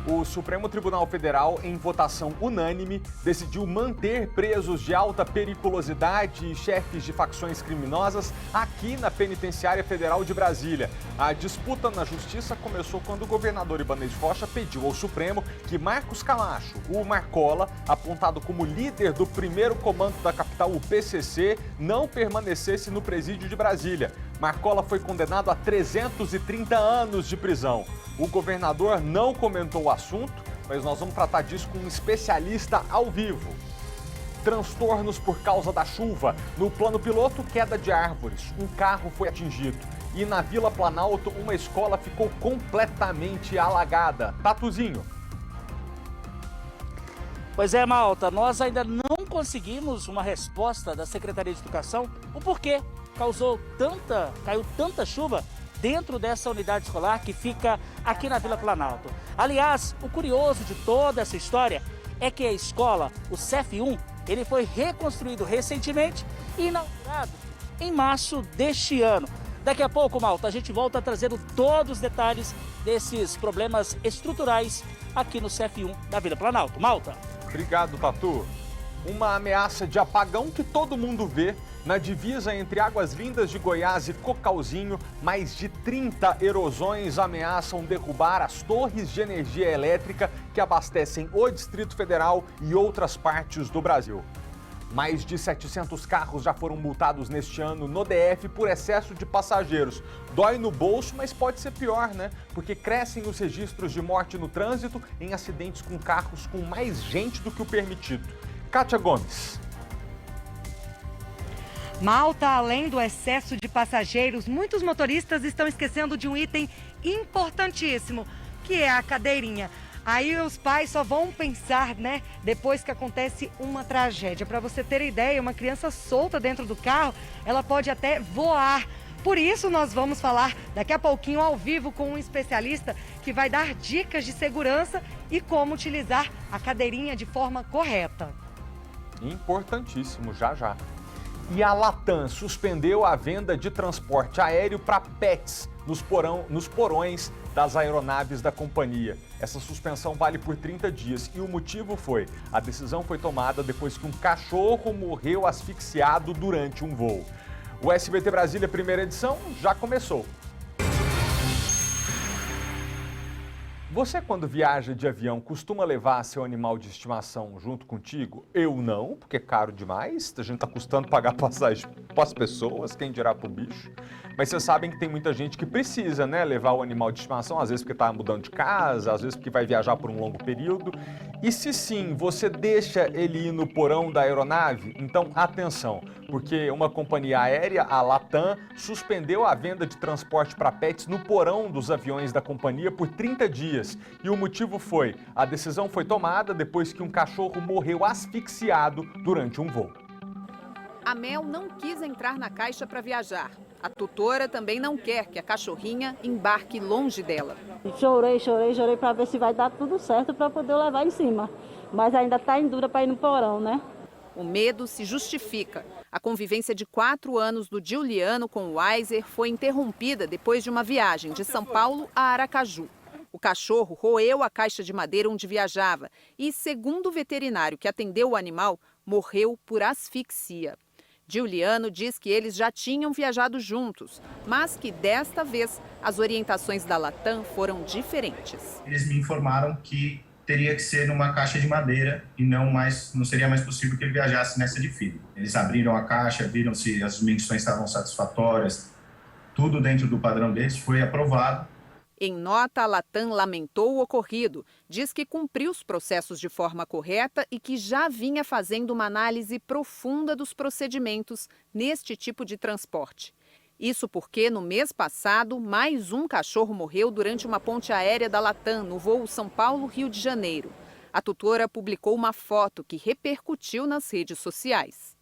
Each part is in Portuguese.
O Supremo Tribunal Federal, em votação unânime, decidiu manter presos de alta periculosidade e chefes de facções criminosas aqui na Penitenciária Federal de Brasília. A disputa na Justiça começou quando o governador Ibanez Rocha pediu ao Supremo que Marcos Camacho, o Marcola, apontado como líder do primeiro comando da capital, o PCC, não permanecesse no presídio de Brasília. Marcola foi condenado a 330 anos de prisão. O governador não comentou o assunto, mas nós vamos tratar disso com um especialista ao vivo. Transtornos por causa da chuva. No plano piloto, queda de árvores. Um carro foi atingido. E na Vila Planalto, uma escola ficou completamente alagada. Tatuzinho. Pois é, Malta, nós ainda não conseguimos uma resposta da Secretaria de Educação. O porquê caiu tanta chuva dentro dessa unidade escolar que fica aqui na Vila Planalto. Aliás, o curioso de toda essa história é que a escola, o CEF1, ele foi reconstruído recentemente e inaugurado em março deste ano. Daqui a pouco, Malta, a gente volta trazendo todos os detalhes desses problemas estruturais aqui no CEF1 da Vila Planalto. Malta. Obrigado, Tatu. Uma ameaça de apagão que todo mundo vê. Na divisa entre Águas Lindas de Goiás e Cocalzinho, mais de 30 erosões ameaçam derrubar as torres de energia elétrica que abastecem o Distrito Federal e outras partes do Brasil. Mais de 700 carros já foram multados neste ano no DF por excesso de passageiros. Dói no bolso, mas pode ser pior, né? Porque crescem os registros de morte no trânsito em acidentes com carros com mais gente do que o permitido. Kátia Gomes. Malta, além do excesso de passageiros, muitos motoristas estão esquecendo de um item importantíssimo, que é a cadeirinha. Aí os pais só vão pensar, né, depois que acontece uma tragédia. Para você ter ideia, uma criança solta dentro do carro, ela pode até voar. Por isso, nós vamos falar daqui a pouquinho ao vivo com um especialista que vai dar dicas de segurança e como utilizar a cadeirinha de forma correta. Importantíssimo, já. E a Latam suspendeu a venda de transporte aéreo para pets nos porões das aeronaves da companhia. Essa suspensão vale por 30 dias e o motivo foi: a decisão foi tomada depois que um cachorro morreu asfixiado durante um voo. O SBT Brasília, primeira edição, já começou. Você, quando viaja de avião, costuma levar seu animal de estimação junto contigo? Eu não, porque é caro demais. A gente está custando pagar passagem para as pessoas, quem dirá para o bicho. Mas vocês sabem que tem muita gente que precisa, né, levar o animal de estimação, às vezes porque está mudando de casa, às vezes porque vai viajar por um longo período. E se sim, você deixa ele ir no porão da aeronave? Então, atenção, porque uma companhia aérea, a Latam, suspendeu a venda de transporte para pets no porão dos aviões da companhia por 30 dias. E o motivo foi: a decisão foi tomada depois que um cachorro morreu asfixiado durante um voo. A Mel não quis entrar na caixa para viajar. A tutora também não quer que a cachorrinha embarque longe dela. Chorei para ver se vai dar tudo certo para poder levar em cima. Mas ainda está em dura para ir no porão, né? O medo se justifica. A convivência de 4 anos do Giuliano com o Weiser foi interrompida depois de uma viagem de São Paulo a Aracaju. O cachorro roeu a caixa de madeira onde viajava e, segundo o veterinário que atendeu o animal, morreu por asfixia. Giuliano diz que eles já tinham viajado juntos, mas que desta vez as orientações da Latam foram diferentes. Eles me informaram que teria que ser numa caixa de madeira e não seria mais possível que ele viajasse nessa de fibra. Eles abriram a caixa, viram se as medições estavam satisfatórias, tudo dentro do padrão deles, foi aprovado. Em nota, a Latam lamentou o ocorrido, diz que cumpriu os processos de forma correta e que já vinha fazendo uma análise profunda dos procedimentos neste tipo de transporte. Isso porque, no mês passado, mais um cachorro morreu durante uma ponte aérea da Latam, no voo São Paulo-Rio de Janeiro. A tutora publicou uma foto que repercutiu nas redes sociais.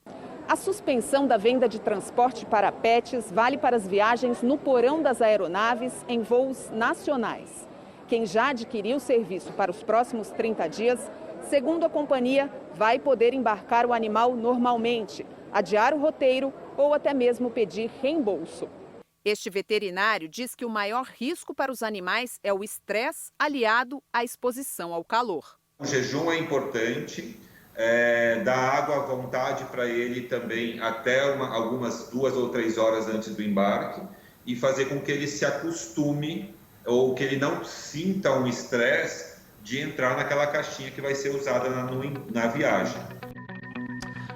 A suspensão da venda de transporte para pets vale para as viagens no porão das aeronaves em voos nacionais. Quem já adquiriu o serviço para os próximos 30 dias, segundo a companhia, vai poder embarcar o animal normalmente, adiar o roteiro ou até mesmo pedir reembolso. Este veterinário diz que o maior risco para os animais é o estresse aliado à exposição ao calor. O jejum é importante, dar água à vontade para ele também até algumas 2 ou 3 horas antes do embarque e fazer com que ele se acostume ou que ele não sinta um estresse de entrar naquela caixinha que vai ser usada na viagem.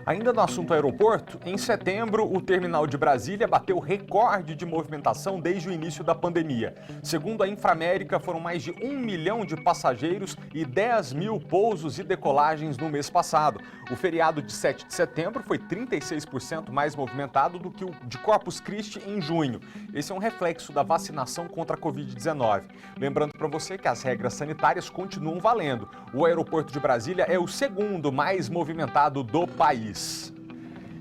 Ainda no assunto aeroporto, em setembro, o terminal de Brasília bateu recorde de movimentação desde o início da pandemia. Segundo a Inframérica, foram mais de 1 milhão de passageiros e 10 mil pousos e decolagens no mês passado. O feriado de 7 de setembro foi 36% mais movimentado do que o de Corpus Christi em junho. Esse é um reflexo da vacinação contra a Covid-19. Lembrando para você que as regras sanitárias continuam valendo. O aeroporto de Brasília é o segundo mais movimentado do país.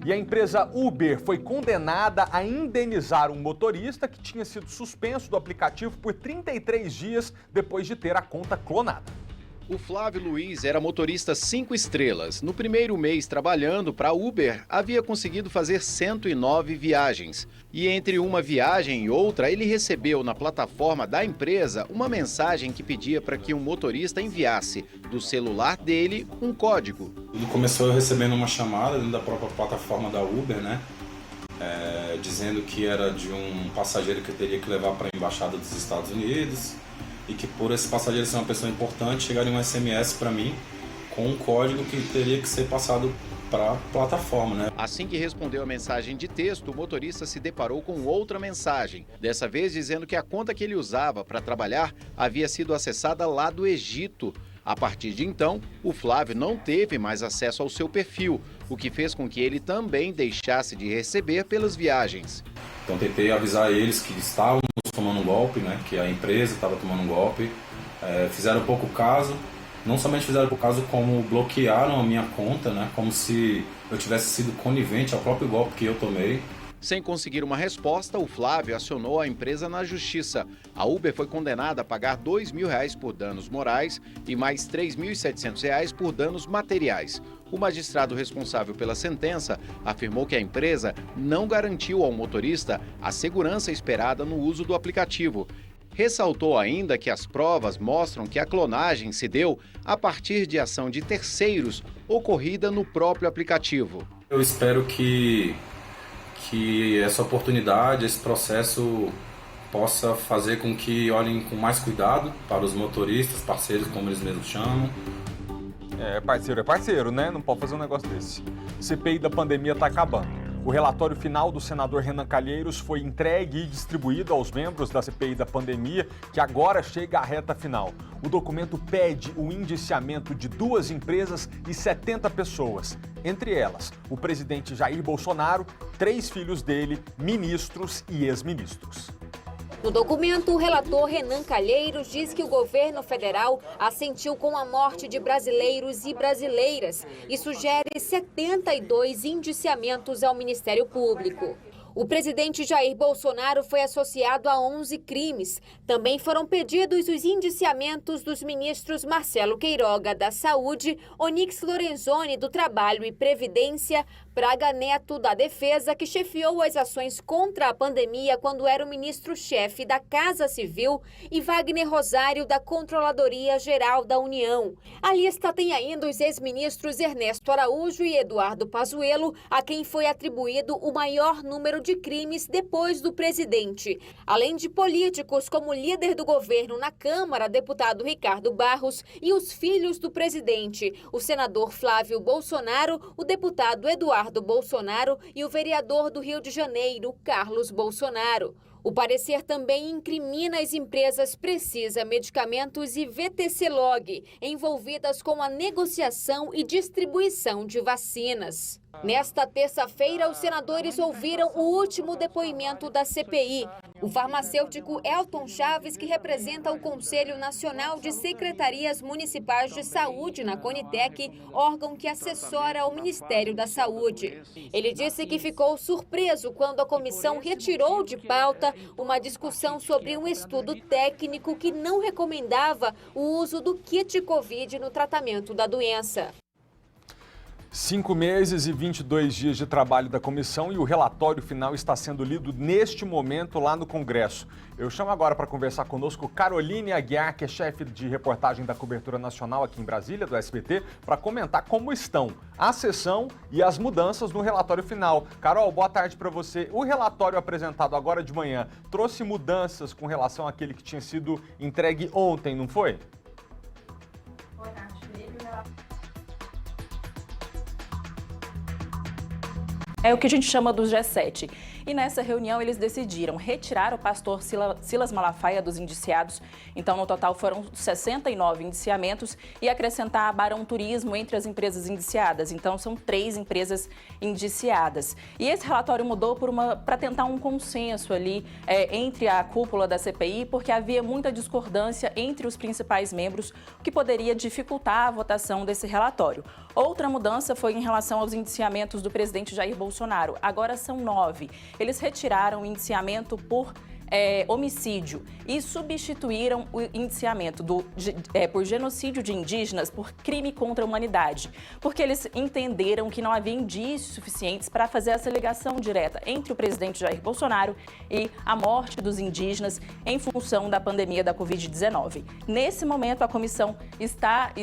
E a empresa Uber foi condenada a indenizar um motorista que tinha sido suspenso do aplicativo por 33 dias depois de ter a conta clonada. O Flávio Luiz era motorista 5 estrelas. No primeiro mês trabalhando para a Uber, havia conseguido fazer 109 viagens. E entre uma viagem e outra, ele recebeu na plataforma da empresa uma mensagem que pedia para que um motorista enviasse do celular dele um código. Tudo começou recebendo uma chamada dentro da própria plataforma da Uber, né? Dizendo que era de um passageiro que eu teria que levar para a Embaixada dos Estados Unidos. E que por esse passageiro ser uma pessoa importante, chegaria um SMS para mim com um código que teria que ser passado para a plataforma, né? Assim que respondeu a mensagem de texto, o motorista se deparou com outra mensagem, dessa vez dizendo que a conta que ele usava para trabalhar havia sido acessada lá do Egito. A partir de então, o Flávio não teve mais acesso ao seu perfil, o que fez com que ele também deixasse de receber pelas viagens. Então tentei avisar eles que estávamos tomando um golpe, né? Que a empresa estava tomando um golpe. Fizeram pouco caso, não somente fizeram pouco caso, como bloquearam a minha conta, né? Como se eu tivesse sido conivente ao próprio golpe que eu tomei. Sem conseguir uma resposta, o Flávio acionou a empresa na justiça. A Uber foi condenada a pagar R$ 2.000 por danos morais e mais R$ 3.700 por danos materiais. O magistrado responsável pela sentença afirmou que a empresa não garantiu ao motorista a segurança esperada no uso do aplicativo. Ressaltou ainda que as provas mostram que a clonagem se deu a partir de ação de terceiros ocorrida no próprio aplicativo. Eu espero que essa oportunidade, esse processo possa fazer com que olhem com mais cuidado para os motoristas, parceiros, como eles mesmos chamam. Parceiro é parceiro, né? Não pode fazer um negócio desse. CPI da pandemia está acabando. O relatório final do senador Renan Calheiros foi entregue e distribuído aos membros da CPI da pandemia, que agora chega à reta final. O documento pede o indiciamento de 2 empresas e 70 pessoas. Entre elas, o presidente Jair Bolsonaro, 3 filhos dele, ministros e ex-ministros. No documento, o relator Renan Calheiros diz que o governo federal assentiu com a morte de brasileiros e brasileiras e sugere 72 indiciamentos ao Ministério Público. O presidente Jair Bolsonaro foi associado a 11 crimes. Também foram pedidos os indiciamentos dos ministros Marcelo Queiroga, da Saúde, Onyx Lorenzoni, do Trabalho e Previdência, Braga Neto, da Defesa, que chefiou as ações contra a pandemia quando era o ministro-chefe da Casa Civil, e Wagner Rosário, da Controladoria Geral da União. A lista tem ainda os ex-ministros Ernesto Araújo e Eduardo Pazuello, a quem foi atribuído o maior número de crimes depois do presidente. Além de políticos como o líder do governo na Câmara, deputado Ricardo Barros, e os filhos do presidente, o senador Flávio Bolsonaro, o deputado Eduardo Bolsonaro e o vereador do Rio de Janeiro, Carlos Bolsonaro. O parecer também incrimina as empresas Precisa Medicamentos e VTC Log, envolvidas com a negociação e distribuição de vacinas. Nesta terça-feira, os senadores ouviram o último depoimento da CPI. O farmacêutico Elton Chaves, que representa o Conselho Nacional de Secretarias Municipais de Saúde na Conitec, órgão que assessora ao Ministério da Saúde. Ele disse que ficou surpreso quando a comissão retirou de pauta uma discussão sobre um estudo técnico que não recomendava o uso do kit Covid no tratamento da doença. 5 meses e 22 dias de trabalho da comissão e o relatório final está sendo lido neste momento lá no Congresso. Eu chamo agora para conversar conosco Caroline Aguiar, que é chefe de reportagem da cobertura nacional aqui em Brasília, do SBT, para comentar como estão a sessão e as mudanças no relatório final. Carol, boa tarde para você. O relatório apresentado agora de manhã trouxe mudanças com relação àquele que tinha sido entregue ontem, não foi? Boa tarde, Felipe. É o que a gente chama do G7. E nessa reunião eles decidiram retirar o pastor Silas Malafaia dos indiciados. Então, no total foram 69 indiciamentos e acrescentar a Barão Turismo entre as empresas indiciadas. Então, são 3 empresas indiciadas. E esse relatório mudou para tentar um consenso ali entre a cúpula da CPI, porque havia muita discordância entre os principais membros, o que poderia dificultar a votação desse relatório. Outra mudança foi em relação aos indiciamentos do presidente Jair Bolsonaro. Agora são 9. Eles retiraram o indiciamento por homicídio e substituíram o indiciamento por genocídio de indígenas por crime contra a humanidade, porque eles entenderam que não havia indícios suficientes para fazer essa ligação direta entre o presidente Jair Bolsonaro e a morte dos indígenas em função da pandemia da Covid-19. Nesse momento, a comissão está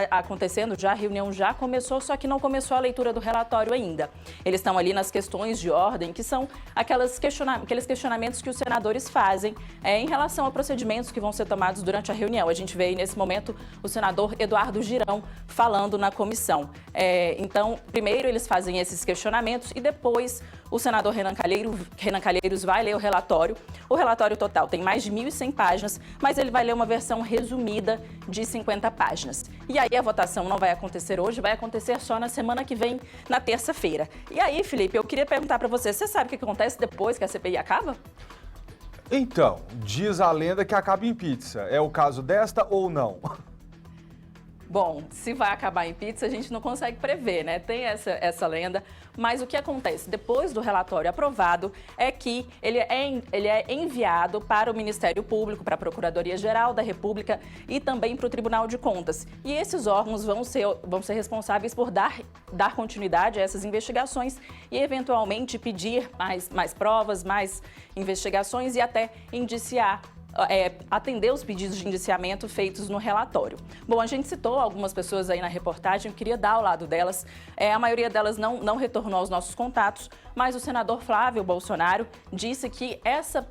acontecendo, a reunião já começou, só que não começou a leitura do relatório ainda. Eles estão ali nas questões de ordem, que são aqueles questionamentos que os senadores fazem em relação a procedimentos que vão ser tomados durante a reunião. A gente vê aí nesse momento o senador Eduardo Girão falando na comissão. Então, primeiro eles fazem esses questionamentos e depois o senador Renan Calheiros vai ler o relatório. O relatório total tem mais de 1.100 páginas, mas ele vai ler uma versão resumida de 50 páginas. E aí a votação não vai acontecer hoje, vai acontecer só na semana que vem, na terça-feira. E aí, Felipe, eu queria perguntar para você sabe o que acontece depois que a CPI acaba? Então, diz a lenda que acaba em pizza. É o caso desta ou não? Bom, se vai acabar em pizza, a gente não consegue prever, né? Tem essa lenda. Mas o que acontece depois do relatório aprovado é que ele é enviado para o Ministério Público, para a Procuradoria-Geral da República e também para o Tribunal de Contas. E esses órgãos vão ser responsáveis por dar continuidade a essas investigações e, eventualmente, pedir mais provas, mais investigações e até indiciar. Atender os pedidos de indiciamento feitos no relatório. Bom, a gente citou algumas pessoas aí na reportagem, eu queria dar ao lado delas. A maioria delas não retornou aos nossos contatos, mas o senador Flávio Bolsonaro disse que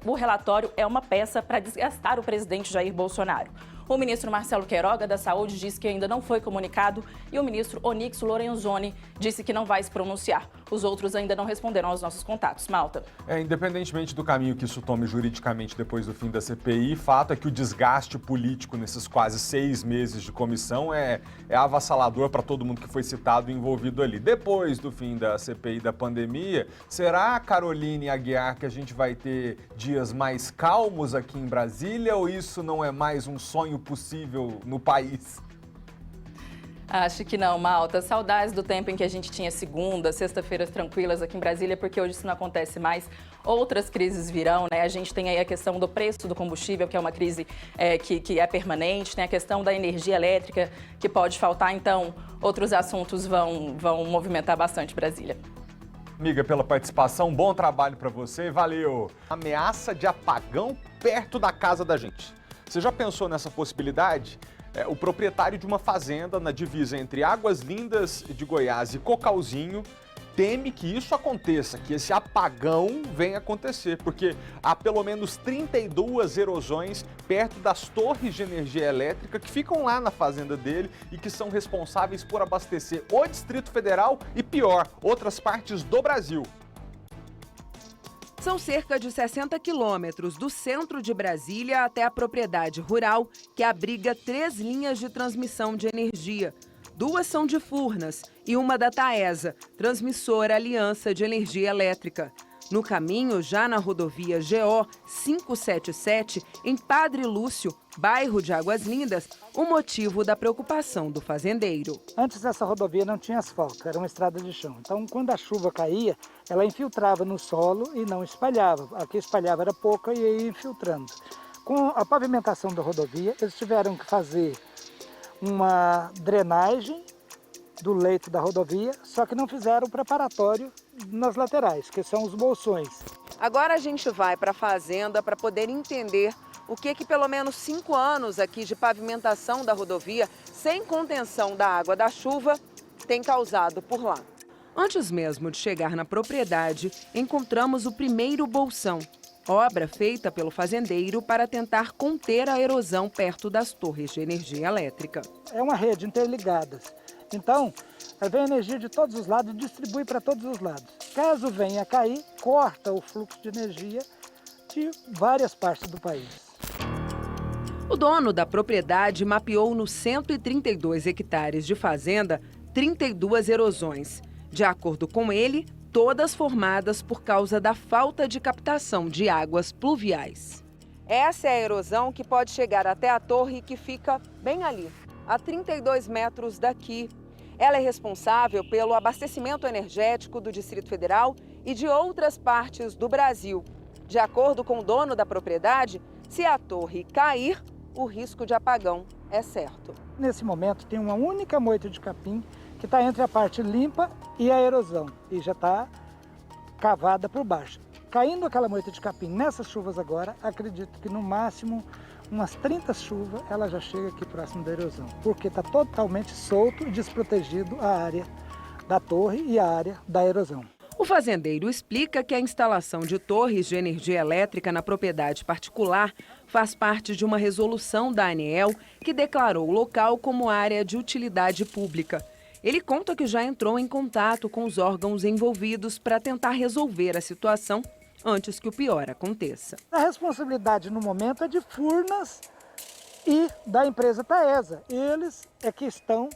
o relatório é uma peça para desgastar o presidente Jair Bolsonaro. O ministro Marcelo Queiroga, da Saúde, disse que ainda não foi comunicado e o ministro Onyx Lorenzoni disse que não vai se pronunciar. Os outros ainda não responderam aos nossos contatos. Malta. Independentemente do caminho que isso tome juridicamente depois do fim da CPI, fato é que o desgaste político nesses quase 6 meses de comissão é avassalador para todo mundo que foi citado e envolvido ali. Depois do fim da CPI da pandemia, será, Caroline Aguiar, que a gente vai ter dias mais calmos aqui em Brasília ou isso não é mais um sonho possível no país? Acho que não, Malta. Saudades do tempo em que a gente tinha segunda, sexta-feiras tranquilas aqui em Brasília, porque hoje isso não acontece mais. Outras crises virão, né? A gente tem aí a questão do preço do combustível, que é uma crise que é permanente, tem a questão da energia elétrica, que pode faltar, então outros assuntos vão movimentar bastante Brasília. Amiga, pela participação, bom trabalho para você, valeu! Ameaça de apagão perto da casa da gente. Você já pensou nessa possibilidade? O proprietário de uma fazenda na divisa entre Águas Lindas de Goiás e Cocalzinho teme que isso aconteça, que esse apagão venha acontecer, porque há pelo menos 32 erosões perto das torres de energia elétrica que ficam lá na fazenda dele e que são responsáveis por abastecer o Distrito Federal e, pior, outras partes do Brasil. São cerca de 60 quilômetros do centro de Brasília até a propriedade rural, que abriga 3 linhas de transmissão de energia. 2 são de Furnas e uma da Taesa, transmissora Aliança de Energia Elétrica. No caminho, já na rodovia GO 577, em Padre Lúcio, bairro de Águas Lindas, o motivo da preocupação do fazendeiro. Antes essa rodovia não tinha asfalto, era uma estrada de chão. Então, quando a chuva caía, ela infiltrava no solo e não espalhava. A que espalhava era pouca e ia infiltrando. Com a pavimentação da rodovia, eles tiveram que fazer uma drenagem do leito da rodovia, só que não fizeram o preparatório nas laterais, que são os bolsões. Agora a gente vai para a fazenda para poder entender o que pelo menos 5 anos aqui de pavimentação da rodovia, sem contenção da água da chuva, tem causado por lá. Antes mesmo de chegar na propriedade, encontramos o primeiro bolsão, obra feita pelo fazendeiro para tentar conter a erosão perto das torres de energia elétrica. É uma rede interligada. Então, vem energia de todos os lados e distribui para todos os lados. Caso venha a cair, corta o fluxo de energia de várias partes do país. O dono da propriedade mapeou nos 132 hectares de fazenda 32 erosões. De acordo com ele, todas formadas por causa da falta de captação de águas pluviais. Essa é a erosão que pode chegar até a torre que fica bem ali, a 32 metros daqui. Ela é responsável pelo abastecimento energético do Distrito Federal e de outras partes do Brasil. De acordo com o dono da propriedade, se a torre cair, o risco de apagão é certo. Nesse momento tem uma única moita de capim que está entre a parte limpa e a erosão e já está cavada por baixo. Caindo aquela moita de capim nessas chuvas agora, acredito que no máximo umas 30 chuvas ela já chega aqui próximo da erosão, porque está totalmente solto e desprotegido a área da torre e a área da erosão. O fazendeiro explica que a instalação de torres de energia elétrica na propriedade particular faz parte de uma resolução da ANEEL que declarou o local como área de utilidade pública. Ele conta que já entrou em contato com os órgãos envolvidos para tentar resolver a situação antes que o pior aconteça. A responsabilidade no momento é de Furnas e da empresa Taesa. Eles é que estão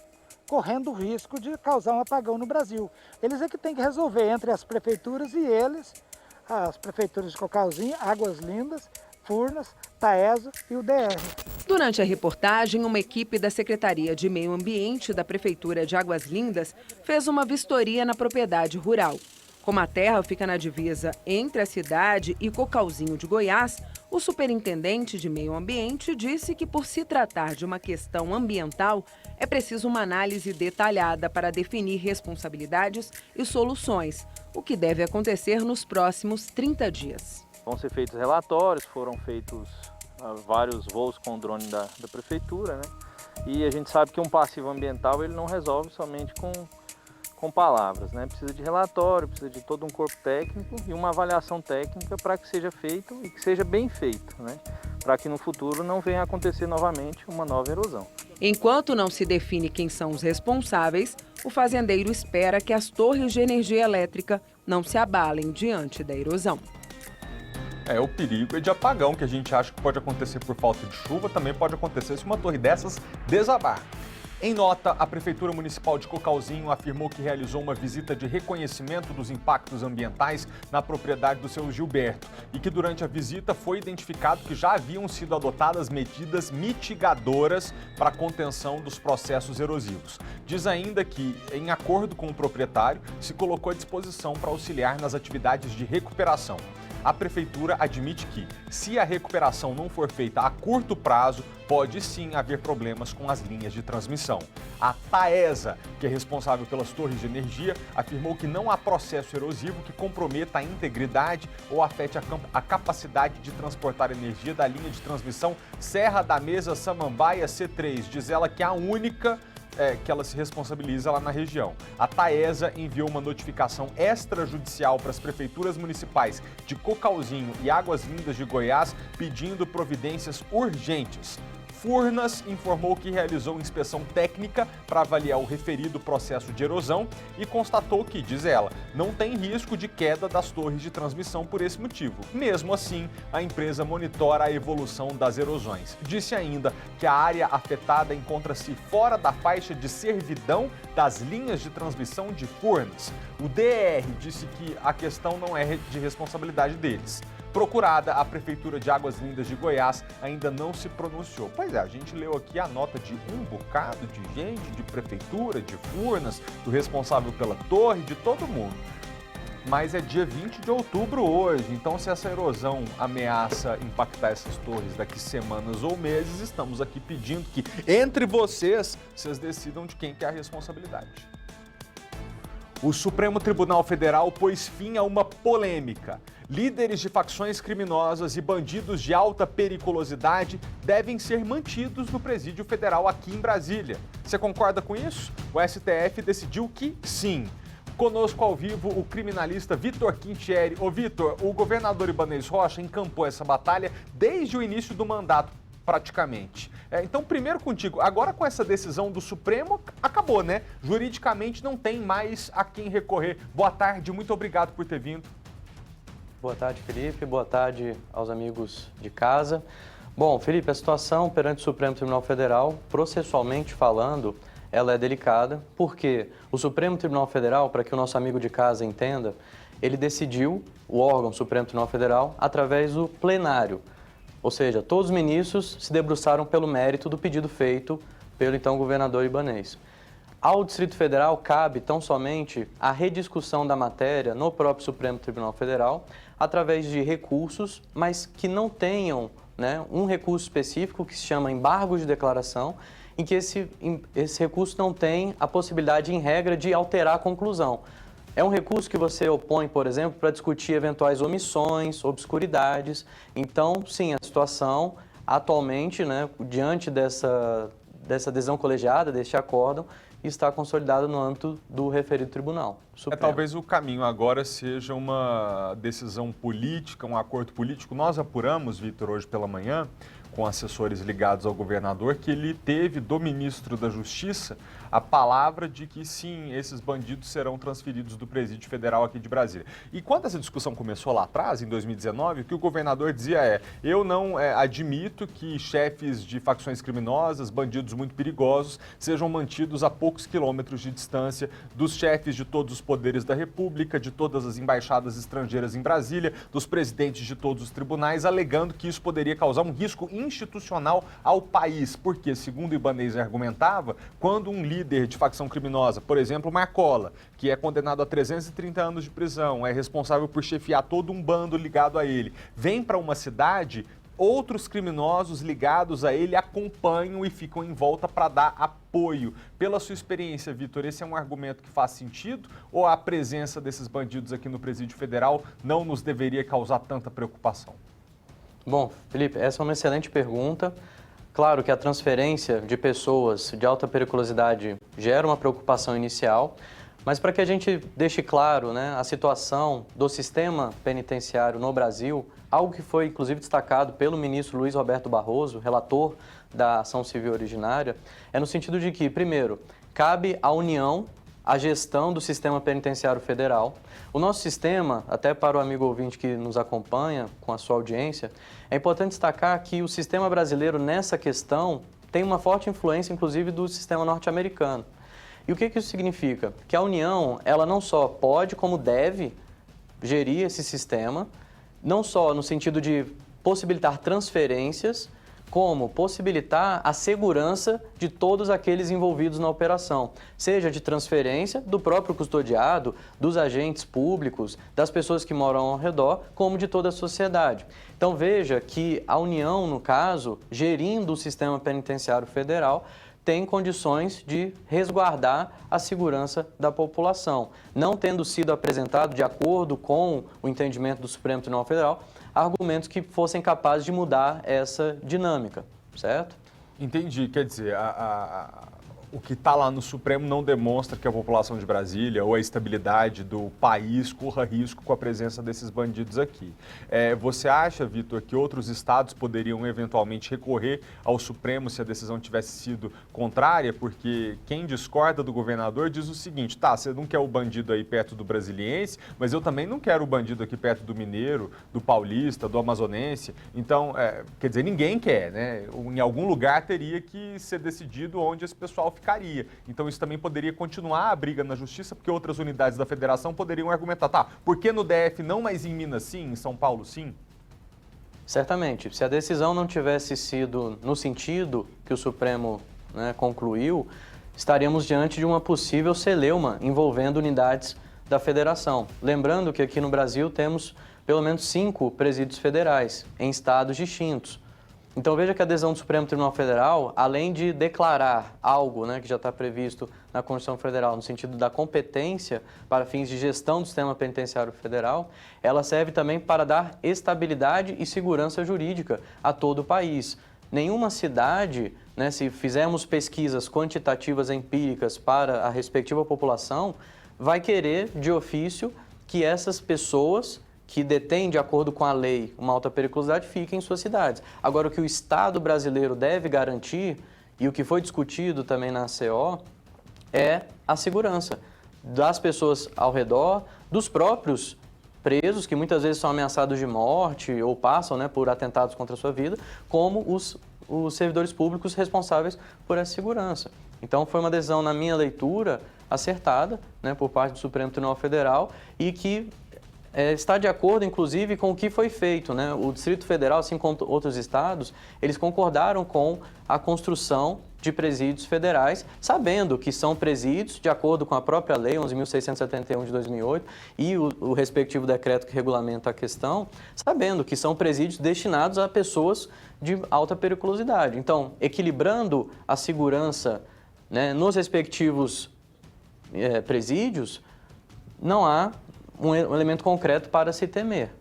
correndo o risco de causar um apagão no Brasil. Eles é que têm que resolver entre as prefeituras e eles, as prefeituras de Cocalzinho, Águas Lindas, Furnas, Taesa e o DR. Durante a reportagem, uma equipe da Secretaria de Meio Ambiente da Prefeitura de Águas Lindas fez uma vistoria na propriedade rural. Como a terra fica na divisa entre a cidade e Cocalzinho de Goiás, o superintendente de Meio Ambiente disse que, por se tratar de uma questão ambiental, é preciso uma análise detalhada para definir responsabilidades e soluções, o que deve acontecer nos próximos 30 dias. Vão ser feitos relatórios, foram feitos vários voos com o drone da prefeitura, né? E a gente sabe que um passivo ambiental ele não resolve somente com palavras, né? Precisa de relatório, precisa de todo um corpo técnico e uma avaliação técnica para que seja feito e que seja bem feito, né? Para que no futuro não venha a acontecer novamente uma nova erosão. Enquanto não se define quem são os responsáveis, o fazendeiro espera que as torres de energia elétrica não se abalem diante da erosão. O perigo é de apagão, que a gente acha que pode acontecer por falta de chuva, também pode acontecer se uma torre dessas desabar. Em nota, a Prefeitura Municipal de Cocalzinho afirmou que realizou uma visita de reconhecimento dos impactos ambientais na propriedade do seu Gilberto e que durante a visita foi identificado que já haviam sido adotadas medidas mitigadoras para a contenção dos processos erosivos. Diz ainda que, em acordo com o proprietário, se colocou à disposição para auxiliar nas atividades de recuperação. A Prefeitura admite que, se a recuperação não for feita a curto prazo, pode sim haver problemas com as linhas de transmissão. A Taesa, que é responsável pelas torres de energia, afirmou que não há processo erosivo que comprometa a integridade ou afete a capacidade de transportar energia da linha de transmissão Serra da Mesa Samambaia C3. Diz ela que é a única que ela se responsabiliza lá na região. A Taesa enviou uma notificação extrajudicial para as prefeituras municipais de Cocalzinho e Águas Lindas de Goiás pedindo providências urgentes. Furnas informou que realizou inspeção técnica para avaliar o referido processo de erosão e constatou que, diz ela, não tem risco de queda das torres de transmissão por esse motivo. Mesmo assim, a empresa monitora a evolução das erosões. Disse ainda que a área afetada encontra-se fora da faixa de servidão das linhas de transmissão de Furnas. O DR disse que a questão não é de responsabilidade deles. Procurada, a Prefeitura de Águas Lindas de Goiás ainda não se pronunciou. Pois é, a gente leu aqui a nota de um bocado de gente, de prefeitura, de Furnas, do responsável pela torre, de todo mundo. mas é dia 20 de outubro hoje. Então, se essa erosão ameaça impactar essas torres daqui semanas ou meses, estamos aqui pedindo que, entre vocês decidam de quem que é a responsabilidade. O Supremo Tribunal Federal pôs fim a uma polêmica. Líderes de facções criminosas e bandidos de alta periculosidade devem ser mantidos no Presídio Federal aqui em Brasília. Você concorda com isso? O STF decidiu que sim. Conosco ao vivo o criminalista Vitor Quintieri. Ô Vitor, o governador Ibanez Rocha encampou essa batalha desde o início do mandato, praticamente. Então, primeiro contigo, agora com essa decisão do Supremo, acabou, né? Juridicamente não tem mais a quem recorrer. Boa tarde, muito obrigado por ter vindo. Boa tarde, Felipe. Boa tarde aos amigos de casa. Bom, Felipe, a situação perante o Supremo Tribunal Federal, processualmente falando, ela é delicada, porque o Supremo Tribunal Federal, para que o nosso amigo de casa entenda, ele decidiu, o órgão Supremo Tribunal Federal, através do plenário. Ou seja, todos os ministros se debruçaram pelo mérito do pedido feito pelo então governador Ibanez. Ao Distrito Federal cabe tão somente a rediscussão da matéria no próprio Supremo Tribunal Federal, através de recursos, mas que não tenham, né, um recurso específico que se chama embargo de declaração, em que esse recurso não tem a possibilidade, em regra, de alterar a conclusão. É um recurso que você opõe, por exemplo, para discutir eventuais omissões, obscuridades. Então, sim, a situação atualmente, né, diante dessa decisão colegiada, deste acórdão, está consolidada no âmbito do referido tribunal supremo. Talvez o caminho agora seja uma decisão política, um acordo político. Nós apuramos, Vitor, hoje pela manhã, com assessores ligados ao governador, que ele teve do ministro da Justiça a palavra de que sim, esses bandidos serão transferidos do Presídio Federal aqui de Brasília. E quando essa discussão começou lá atrás, em 2019, o que o governador dizia eu não admito que chefes de facções criminosas, bandidos muito perigosos, sejam mantidos a poucos quilômetros de distância dos chefes de todos os poderes da República, de todas as embaixadas estrangeiras em Brasília, dos presidentes de todos os tribunais, alegando que isso poderia causar um risco institucional ao país, porque, segundo Ibanez argumentava, quando um líder de facção criminosa, por exemplo, Marcola, que é condenado a 330 anos de prisão, é responsável por chefiar todo um bando ligado a ele, vem para uma cidade, outros criminosos ligados a ele acompanham e ficam em volta para dar apoio. Pela sua experiência, Vitor, esse é um argumento que faz sentido ou a presença desses bandidos aqui no Presídio Federal não nos deveria causar tanta preocupação? Bom, Felipe, essa é uma excelente pergunta. Claro que a transferência de pessoas de alta periculosidade gera uma preocupação inicial, mas para que a gente deixe claro, né, a situação do sistema penitenciário no Brasil, algo que foi inclusive destacado pelo ministro Luiz Roberto Barroso, relator da ação civil originária, é no sentido de que, primeiro, cabe à União a gestão do sistema penitenciário federal. O nosso sistema, até para o amigo ouvinte que nos acompanha com a sua audiência, é importante destacar que o sistema brasileiro nessa questão tem uma forte influência, inclusive, do sistema norte-americano. E o que isso significa? Que a União, ela não só pode, como deve gerir esse sistema, não só no sentido de possibilitar transferências, como possibilitar a segurança de todos aqueles envolvidos na operação, seja de transferência do próprio custodiado, dos agentes públicos, das pessoas que moram ao redor, como de toda a sociedade. Então veja que a União, no caso, gerindo o sistema penitenciário federal, tem condições de resguardar a segurança da população, não tendo sido apresentado, de acordo com o entendimento do Supremo Tribunal Federal, argumentos que fossem capazes de mudar essa dinâmica, certo? Entendi, quer dizer, o que está lá no Supremo não demonstra que a população de Brasília ou a estabilidade do país corra risco com a presença desses bandidos aqui. Você acha, Vitor, que outros estados poderiam eventualmente recorrer ao Supremo se a decisão tivesse sido contrária? Porque quem discorda do governador diz o seguinte, tá, você não quer o bandido aí perto do brasiliense, mas eu também não quero o bandido aqui perto do mineiro, do paulista, do amazonense. Então, quer dizer, ninguém quer, né? Em algum lugar teria que ser decidido onde esse pessoal ficaria. Então isso também poderia continuar a briga na justiça, porque outras unidades da federação poderiam argumentar, tá, por que no DF não, mas em Minas sim, em São Paulo sim? Certamente. Se a decisão não tivesse sido no sentido que o Supremo, né, concluiu, estaríamos diante de uma possível celeuma envolvendo unidades da federação. Lembrando que aqui no Brasil temos pelo menos 5 presídios federais em estados distintos. Então veja que a decisão do Supremo Tribunal Federal, além de declarar algo, né, que já está previsto na Constituição Federal, no sentido da competência para fins de gestão do sistema penitenciário federal, ela serve também para dar estabilidade e segurança jurídica a todo o país. Nenhuma cidade, né, se fizermos pesquisas quantitativas empíricas para a respectiva população, vai querer de ofício que essas pessoas que detêm, de acordo com a lei, uma alta periculosidade, fiquem em suas cidades. Agora, o que o Estado brasileiro deve garantir, e o que foi discutido também na ACO, é a segurança das pessoas ao redor, dos próprios presos, que muitas vezes são ameaçados de morte ou passam, né, por atentados contra a sua vida, como os servidores públicos responsáveis por essa segurança. Então, foi uma decisão, na minha leitura, acertada, né, por parte do Supremo Tribunal Federal e que está de acordo, inclusive, com o que foi feito, né? O Distrito Federal, assim como outros estados, eles concordaram com a construção de presídios federais, sabendo que são presídios, de acordo com a própria lei 11.671 de 2008 e o respectivo decreto que regulamenta a questão, sabendo que são presídios destinados a pessoas de alta periculosidade. Então, equilibrando a segurança, né, nos respectivos presídios, não há um elemento concreto para se temer.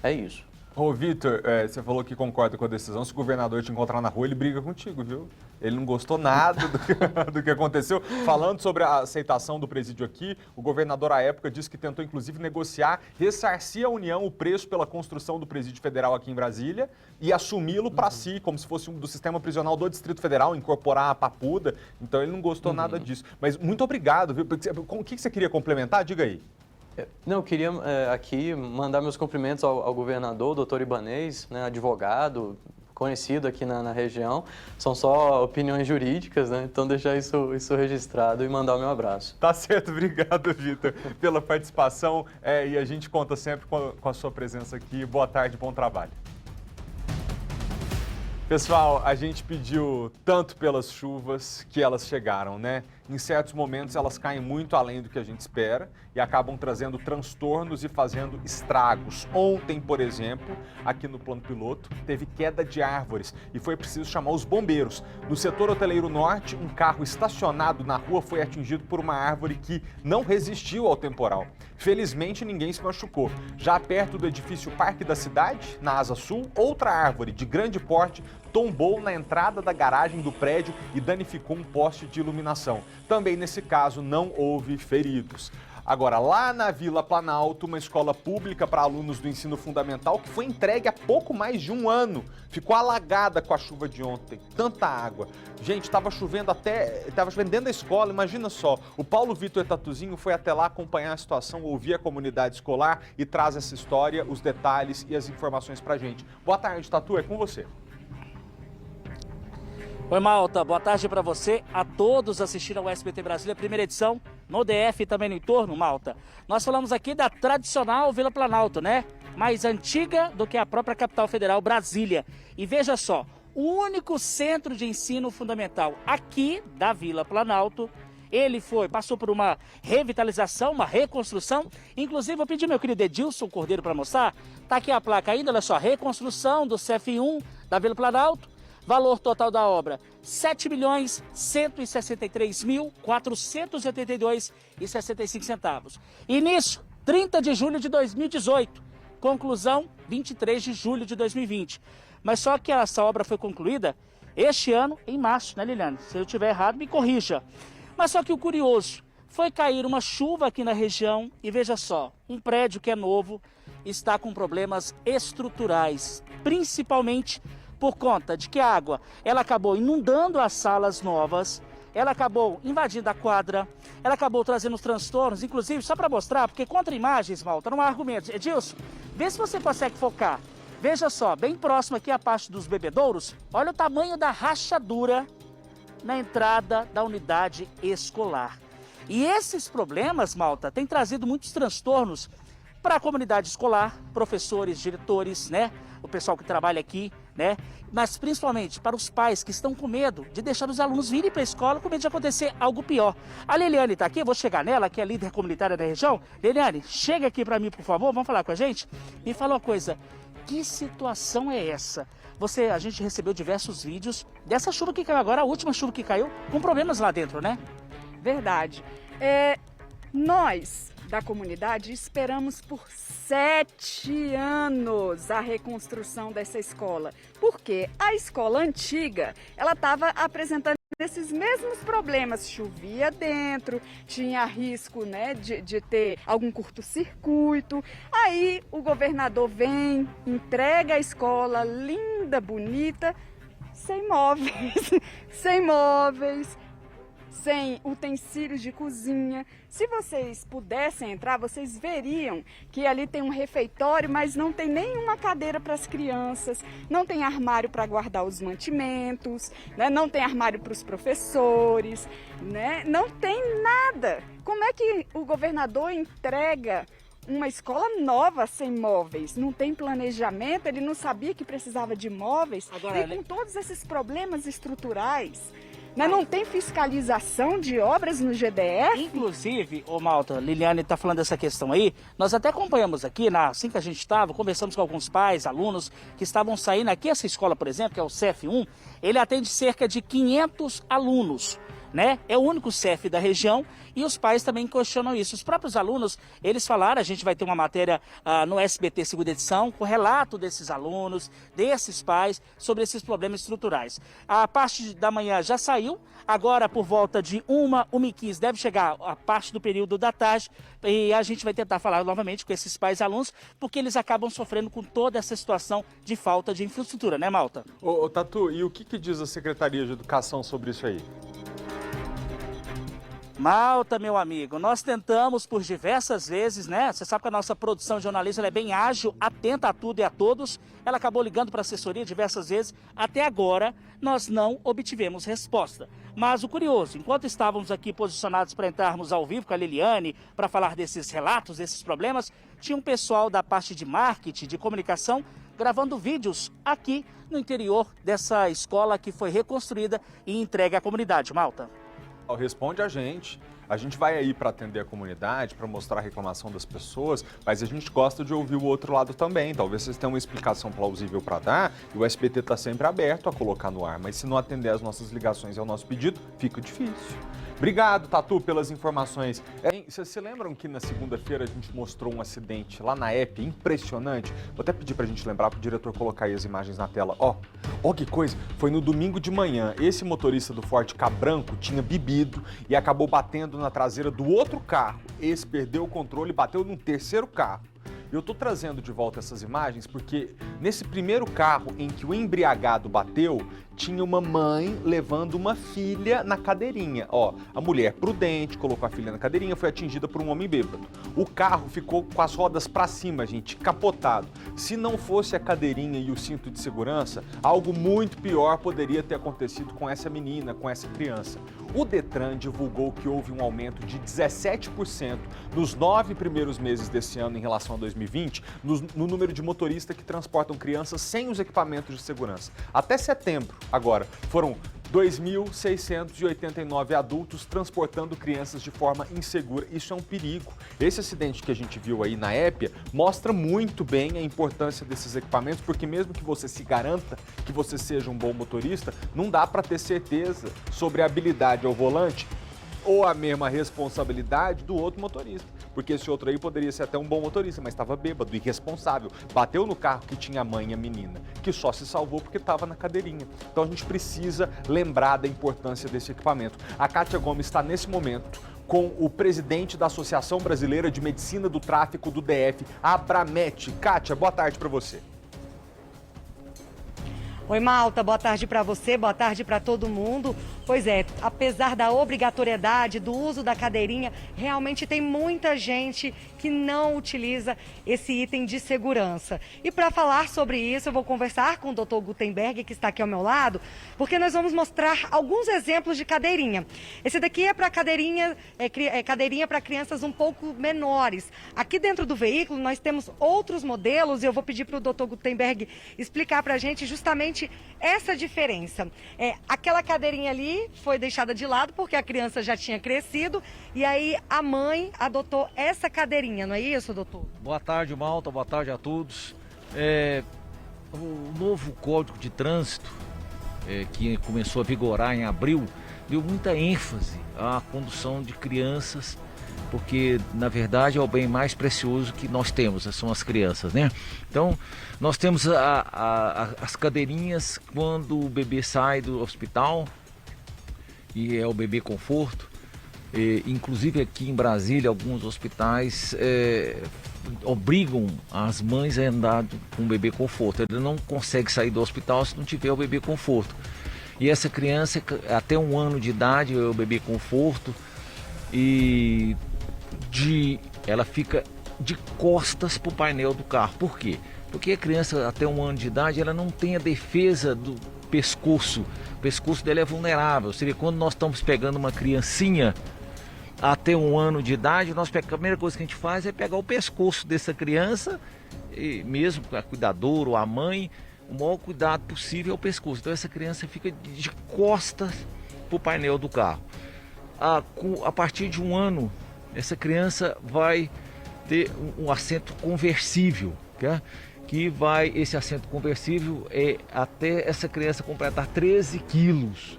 É isso. Ô, Vitor, você falou que concorda com a decisão. Se o governador te encontrar na rua, ele briga contigo, viu? Ele não gostou nada do que aconteceu. Falando sobre a aceitação do presídio aqui, o governador, à época, disse que tentou, inclusive, negociar, ressarcir a União o preço pela construção do presídio federal aqui em Brasília e assumi-lo para si, como se fosse do sistema prisional do Distrito Federal, incorporar a Papuda. Então, ele não gostou nada disso. Mas muito obrigado, viu? O que você queria complementar? Diga aí. Não, eu queria aqui mandar meus cumprimentos ao governador, o doutor Ibanez, né, advogado, conhecido aqui na região. São só opiniões jurídicas, né? Então deixar isso registrado e mandar o meu abraço. Tá certo, obrigado, Vitor, pela participação e a gente conta sempre com a sua presença aqui. Boa tarde, bom trabalho. Pessoal, a gente pediu tanto pelas chuvas que elas chegaram, né? Em certos momentos elas caem muito além do que a gente espera e acabam trazendo transtornos e fazendo estragos. Ontem, por exemplo, aqui no Plano Piloto, teve queda de árvores e foi preciso chamar os bombeiros. No setor hoteleiro norte, um carro estacionado na rua foi atingido por uma árvore que não resistiu ao temporal. Felizmente, ninguém se machucou. Já perto do edifício Parque da Cidade, na Asa Sul, outra árvore de grande porte tombou na entrada da garagem do prédio e danificou um poste de iluminação. Também nesse caso não houve feridos. Agora, lá na Vila Planalto, uma escola pública para alunos do ensino fundamental que foi entregue há pouco mais de um ano, ficou alagada com a chuva de ontem. Tanta água. Gente, estava chovendo dentro da escola, imagina só. O Paulo Vitor Tatuzinho foi até lá acompanhar a situação, ouvir a comunidade escolar e traz essa história, os detalhes e as informações pra gente. Boa tarde, Tatu, é com você. Oi, Malta, boa tarde para você, a todos assistindo ao SBT Brasília, primeira edição, no DF e também no entorno, Malta. Nós falamos aqui da tradicional Vila Planalto, né? Mais antiga do que a própria capital federal, Brasília. E veja só, o único centro de ensino fundamental aqui da Vila Planalto, ele passou por uma revitalização, uma reconstrução. Inclusive, eu pedi ao meu querido Edilson Cordeiro para mostrar, tá aqui a placa ainda, olha só, reconstrução do CF1 da Vila Planalto. Valor total da obra, R$ 7.163.482,65. Início, 30 de julho de 2018. Conclusão, 23 de julho de 2020. Mas só que essa obra foi concluída este ano, em março, né, Liliane? Se eu estiver errado, me corrija. Mas só que o curioso, foi cair uma chuva aqui na região e veja só, um prédio que é novo está com problemas estruturais, principalmente por conta de que a água ela acabou inundando as salas novas, ela acabou invadindo a quadra, ela acabou trazendo os transtornos, inclusive, só para mostrar, porque contra imagens, Malta, não há argumentos. Edilson, vê se você consegue focar. Veja só, bem próximo aqui a parte dos bebedouros, olha o tamanho da rachadura na entrada da unidade escolar. E esses problemas, Malta, têm trazido muitos transtornos para a comunidade escolar, professores, diretores, né? O pessoal que trabalha aqui né? Mas principalmente para os pais que estão com medo de deixar os alunos virem para a escola com medo de acontecer algo pior. A Liliane está aqui, eu vou chegar nela, que é a líder comunitária da região. Liliane, chega aqui para mim, por favor, vamos falar com a gente? Me fala uma coisa, que situação é essa? A gente recebeu diversos vídeos dessa chuva que caiu agora, a última chuva que caiu, com problemas lá dentro, né? Verdade. Nós, da comunidade, esperamos por 7 anos a reconstrução dessa escola. Porque a escola antiga, ela estava apresentando esses mesmos problemas. Chovia dentro, tinha risco, né, de ter algum curto-circuito. Aí o governador vem, entrega a escola linda, bonita, sem móveis, sem utensílios de cozinha. Se vocês pudessem entrar, vocês veriam que ali tem um refeitório, mas não tem nenhuma cadeira para as crianças, não tem armário para guardar os mantimentos, né? Não tem armário para os professores, né? Não tem nada. Como é que o governador entrega uma escola nova sem móveis? Não tem planejamento, ele não sabia que precisava de móveis. Agora, e com todos esses problemas estruturais, não tem fiscalização de obras no GDF? Inclusive, Malta, Liliane está falando dessa questão aí, nós até acompanhamos aqui, assim que a gente estava, conversamos com alguns pais, alunos que estavam saindo aqui. Essa escola, por exemplo, que é o CEF1, ele atende cerca de 500 alunos, né? É o único CEF da região e os pais também questionam isso. Os próprios alunos, eles falaram, a gente vai ter uma matéria no SBT segunda edição, com relato desses alunos, desses pais, sobre esses problemas estruturais. A parte da manhã já saiu, agora por volta de 1h15 deve chegar a parte do período da tarde e a gente vai tentar falar novamente com esses pais e alunos, porque eles acabam sofrendo com toda essa situação de falta de infraestrutura, né, Malta? Ô Tatu, e o que diz a Secretaria de Educação sobre isso aí? Malta, meu amigo, nós tentamos por diversas vezes, né? Você sabe que a nossa produção jornalista ela é bem ágil, atenta a tudo e a todos. Ela acabou ligando para a assessoria diversas vezes. Até agora, nós não obtivemos resposta. Mas o curioso, enquanto estávamos aqui posicionados para entrarmos ao vivo com a Liliane, para falar desses relatos, desses problemas, tinha um pessoal da parte de marketing, de comunicação, gravando vídeos aqui no interior dessa escola que foi reconstruída e entregue à comunidade. Malta. Responde a gente vai aí para atender a comunidade, para mostrar a reclamação das pessoas, mas a gente gosta de ouvir o outro lado também. Talvez vocês tenham uma explicação plausível para dar e o SBT está sempre aberto a colocar no ar, mas se não atender as nossas ligações e ao nosso pedido, fica difícil. Obrigado, Tatu, pelas informações. Vocês se lembram que na segunda-feira a gente mostrou um acidente lá na EP, impressionante? Vou até pedir pra gente lembrar pro diretor colocar aí as imagens na tela. Ó que coisa, foi no domingo de manhã. Esse motorista do Ford Ka branco tinha bebido e acabou batendo na traseira do outro carro. Esse perdeu o controle e bateu num terceiro carro. Eu tô trazendo de volta essas imagens porque nesse primeiro carro em que o embriagado bateu, tinha uma mãe levando uma filha na cadeirinha. A mulher prudente colocou a filha na cadeirinha, foi atingida por um homem bêbado. O carro ficou com as rodas para cima, gente, capotado. Se não fosse a cadeirinha e o cinto de segurança, algo muito pior poderia ter acontecido com essa menina, com essa criança. O Detran divulgou que houve um aumento de 17% nos 9 primeiros meses desse ano em relação a 2020, no número de motoristas que transportam crianças sem os equipamentos de segurança. Até setembro, agora, foram 2.689 adultos transportando crianças de forma insegura. Isso é um perigo. Esse acidente que a gente viu aí na Épia mostra muito bem a importância desses equipamentos, porque mesmo que você se garanta que você seja um bom motorista, não dá para ter certeza sobre a habilidade ao volante ou a mesma responsabilidade do outro motorista. Porque esse outro aí poderia ser até um bom motorista, mas estava bêbado, irresponsável. Bateu no carro que tinha a mãe e a menina, que só se salvou porque estava na cadeirinha. Então a gente precisa lembrar da importância desse equipamento. A Kátia Gomes está nesse momento com o presidente da Associação Brasileira de Medicina do Tráfico do DF, Abramet. Kátia, boa tarde para você. Oi, Malta, boa tarde para você, boa tarde para todo mundo. Pois é, apesar da obrigatoriedade do uso da cadeirinha, realmente tem muita gente que não utiliza esse item de segurança. E para falar sobre isso, eu vou conversar com o Dr. Gutenberg, que está aqui ao meu lado, porque nós vamos mostrar alguns exemplos de cadeirinha. Esse daqui é para cadeirinha para crianças um pouco menores. Aqui dentro do veículo nós temos outros modelos e eu vou pedir para o Dr. Gutenberg explicar para a gente justamente essa diferença. Aquela cadeirinha ali foi deixada de lado porque a criança já tinha crescido e aí a mãe adotou essa cadeirinha, não é isso, doutor? Boa tarde, Malta, boa tarde a todos. O novo Código de Trânsito, que começou a vigorar em abril, deu muita ênfase à condução de crianças, porque na verdade é o bem mais precioso que nós temos, são as crianças, né? Então nós temos as cadeirinhas quando o bebê sai do hospital, e é o bebê conforto. Inclusive aqui em Brasília, alguns hospitais obrigam as mães a andar com o bebê conforto. Ele não consegue sair do hospital se não tiver o bebê conforto. E essa criança, até 1 ano de idade, é o bebê conforto, e ela fica de costas para o painel do carro. Por quê? Porque a criança até 1 ano de idade, ela não tem a defesa do pescoço. O pescoço dela é vulnerável. Seria quando nós estamos pegando uma criancinha até 1 ano de idade, a primeira coisa que a gente faz é pegar o pescoço dessa criança, e mesmo a cuidadora ou a mãe, o maior cuidado possível é o pescoço. Então essa criança fica de costas para o painel do carro. A partir de 1 ano, essa criança vai ter um assento conversível, esse assento conversível é até essa criança completar 13 quilos.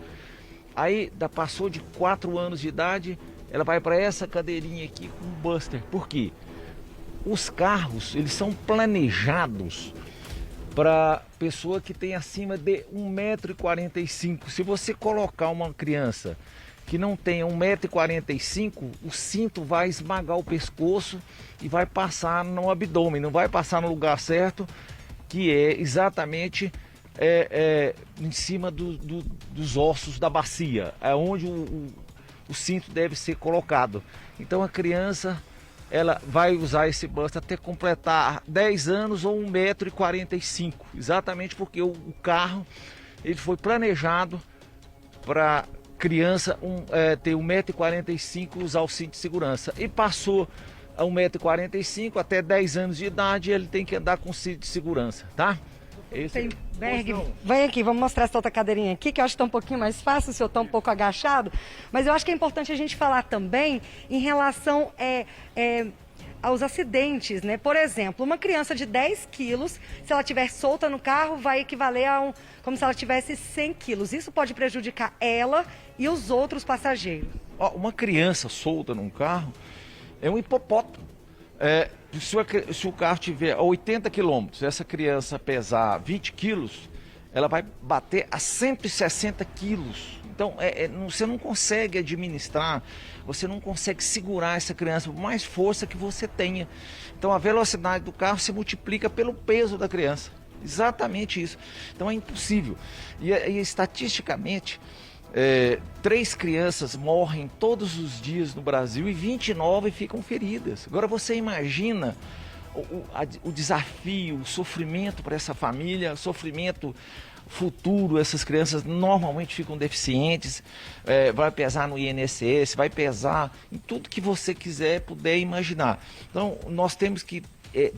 Aí passou de 4 anos de idade, ela vai para essa cadeirinha aqui com buster. Por quê? Os carros, eles são planejados para pessoa que tem acima de 1,45 m. Se você colocar uma criança que não tenha 1,45 m, o cinto vai esmagar o pescoço e vai passar no abdômen, não vai passar no lugar certo, que é exatamente em cima dos ossos da bacia, é onde o cinto deve ser colocado. Então a criança, ela vai usar esse buster até completar 10 anos ou 1,45 m, exatamente porque o carro ele foi planejado para criança ter 1,45 m, usar o cinto de segurança. E passou a 1,45 m, até 10 anos de idade, ele tem que andar com cinto de segurança, tá? Vem aqui, vamos mostrar essa outra cadeirinha aqui, que eu acho que está um pouquinho mais fácil, se eu estou um pouco agachado. Mas eu acho que é importante a gente falar também em relação aos acidentes, né? Por exemplo, uma criança de 10 quilos, se ela estiver solta no carro, vai equivaler como se ela tivesse 100 quilos. Isso pode prejudicar ela e os outros passageiros. Uma criança solta num carro é um hipopótamo. Se o carro tiver 80 km, essa criança pesar 20 quilos, ela vai bater a 160 quilos. Então, você não consegue administrar, você não consegue segurar essa criança por mais força que você tenha. Então, a velocidade do carro se multiplica pelo peso da criança. Exatamente isso. Então, é impossível. E estatisticamente, 3 crianças morrem todos os dias no Brasil e 29 ficam feridas. Agora, você imagina o desafio, o sofrimento para essa família, o sofrimento futuro. Essas crianças normalmente ficam deficientes, vai pesar no INSS, vai pesar em tudo que você puder imaginar. Então, nós temos que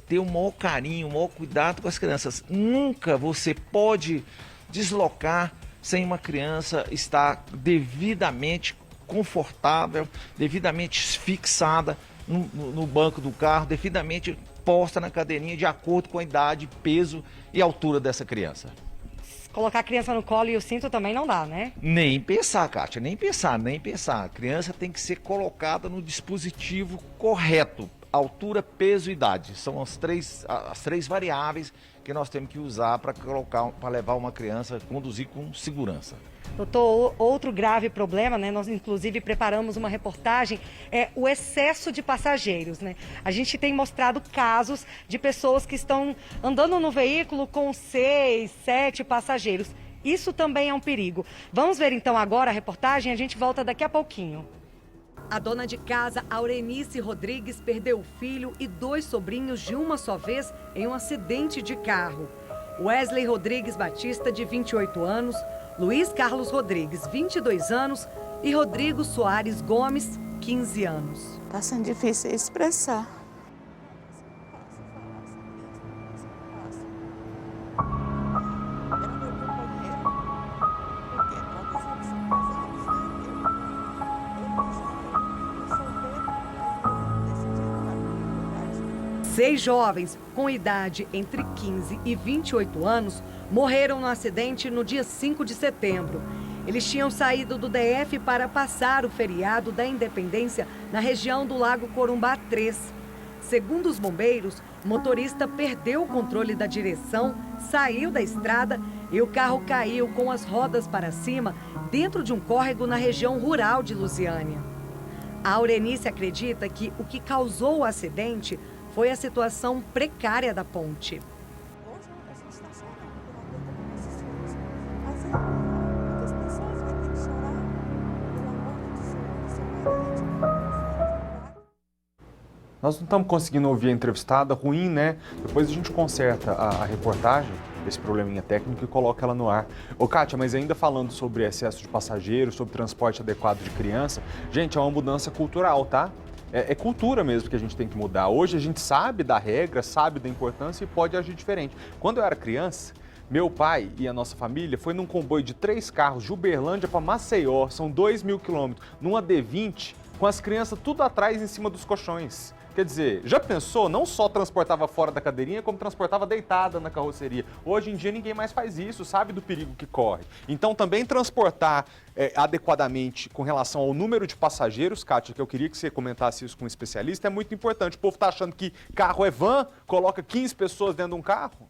ter o maior carinho, o maior cuidado com as crianças. Nunca você pode deslocar sem uma criança estar devidamente confortável, devidamente fixada no banco do carro, devidamente posta na cadeirinha de acordo com a idade, peso e altura dessa criança. Colocar a criança no colo e o cinto também não dá, né? Nem pensar, Kátia, nem pensar. A criança tem que ser colocada no dispositivo correto. altura, peso e idade. São as três variáveis que nós temos que usar para levar uma criança, conduzir com segurança. Doutor, outro grave problema, né? Nós inclusive preparamos uma reportagem, é o excesso de passageiros, né? A gente tem mostrado casos de pessoas que estão andando no veículo com 6, 7 passageiros. Isso também é um perigo. Vamos ver então agora a reportagem, a gente volta daqui a pouquinho. A dona de casa, Aurenice Rodrigues, perdeu o filho e 2 sobrinhos de uma só vez em um acidente de carro. Wesley Rodrigues Batista, de 28 anos, Luiz Carlos Rodrigues, 22 anos e Rodrigo Soares Gomes, 15 anos. Está sendo difícil expressar. Seis jovens com idade entre 15 e 28 anos morreram no acidente no dia 5 de setembro. Eles tinham saído do DF para passar o feriado da Independência na região do Lago Corumbá 3. Segundo os bombeiros, o motorista perdeu o controle da direção, saiu da estrada e o carro caiu com as rodas para cima dentro de um córrego na região rural de Lusiânia. A Aurenice acredita que o que causou o acidente foi a situação precária da ponte. Nós não estamos conseguindo ouvir a entrevistada, ruim, né? Depois a gente conserta a reportagem desse probleminha técnico e coloca ela no ar. Ô, Kátia, mas ainda falando sobre excesso de passageiros, sobre transporte adequado de criança, gente, é uma mudança cultural, tá? É cultura mesmo que a gente tem que mudar. Hoje a gente sabe da regra, sabe da importância e pode agir diferente. Quando eu era criança, meu pai e a nossa família foi num comboio de 3 carros de Uberlândia para Maceió, são 2.000 quilômetros, numa D20, com as crianças tudo atrás em cima dos colchões. Quer dizer, já pensou? Não só transportava fora da cadeirinha, como transportava deitada na carroceria. Hoje em dia ninguém mais faz isso, sabe do perigo que corre. Então também transportar adequadamente com relação ao número de passageiros, Kátia, que eu queria que você comentasse isso com um especialista, é muito importante. O povo está achando que carro é van, coloca 15 pessoas dentro de um carro.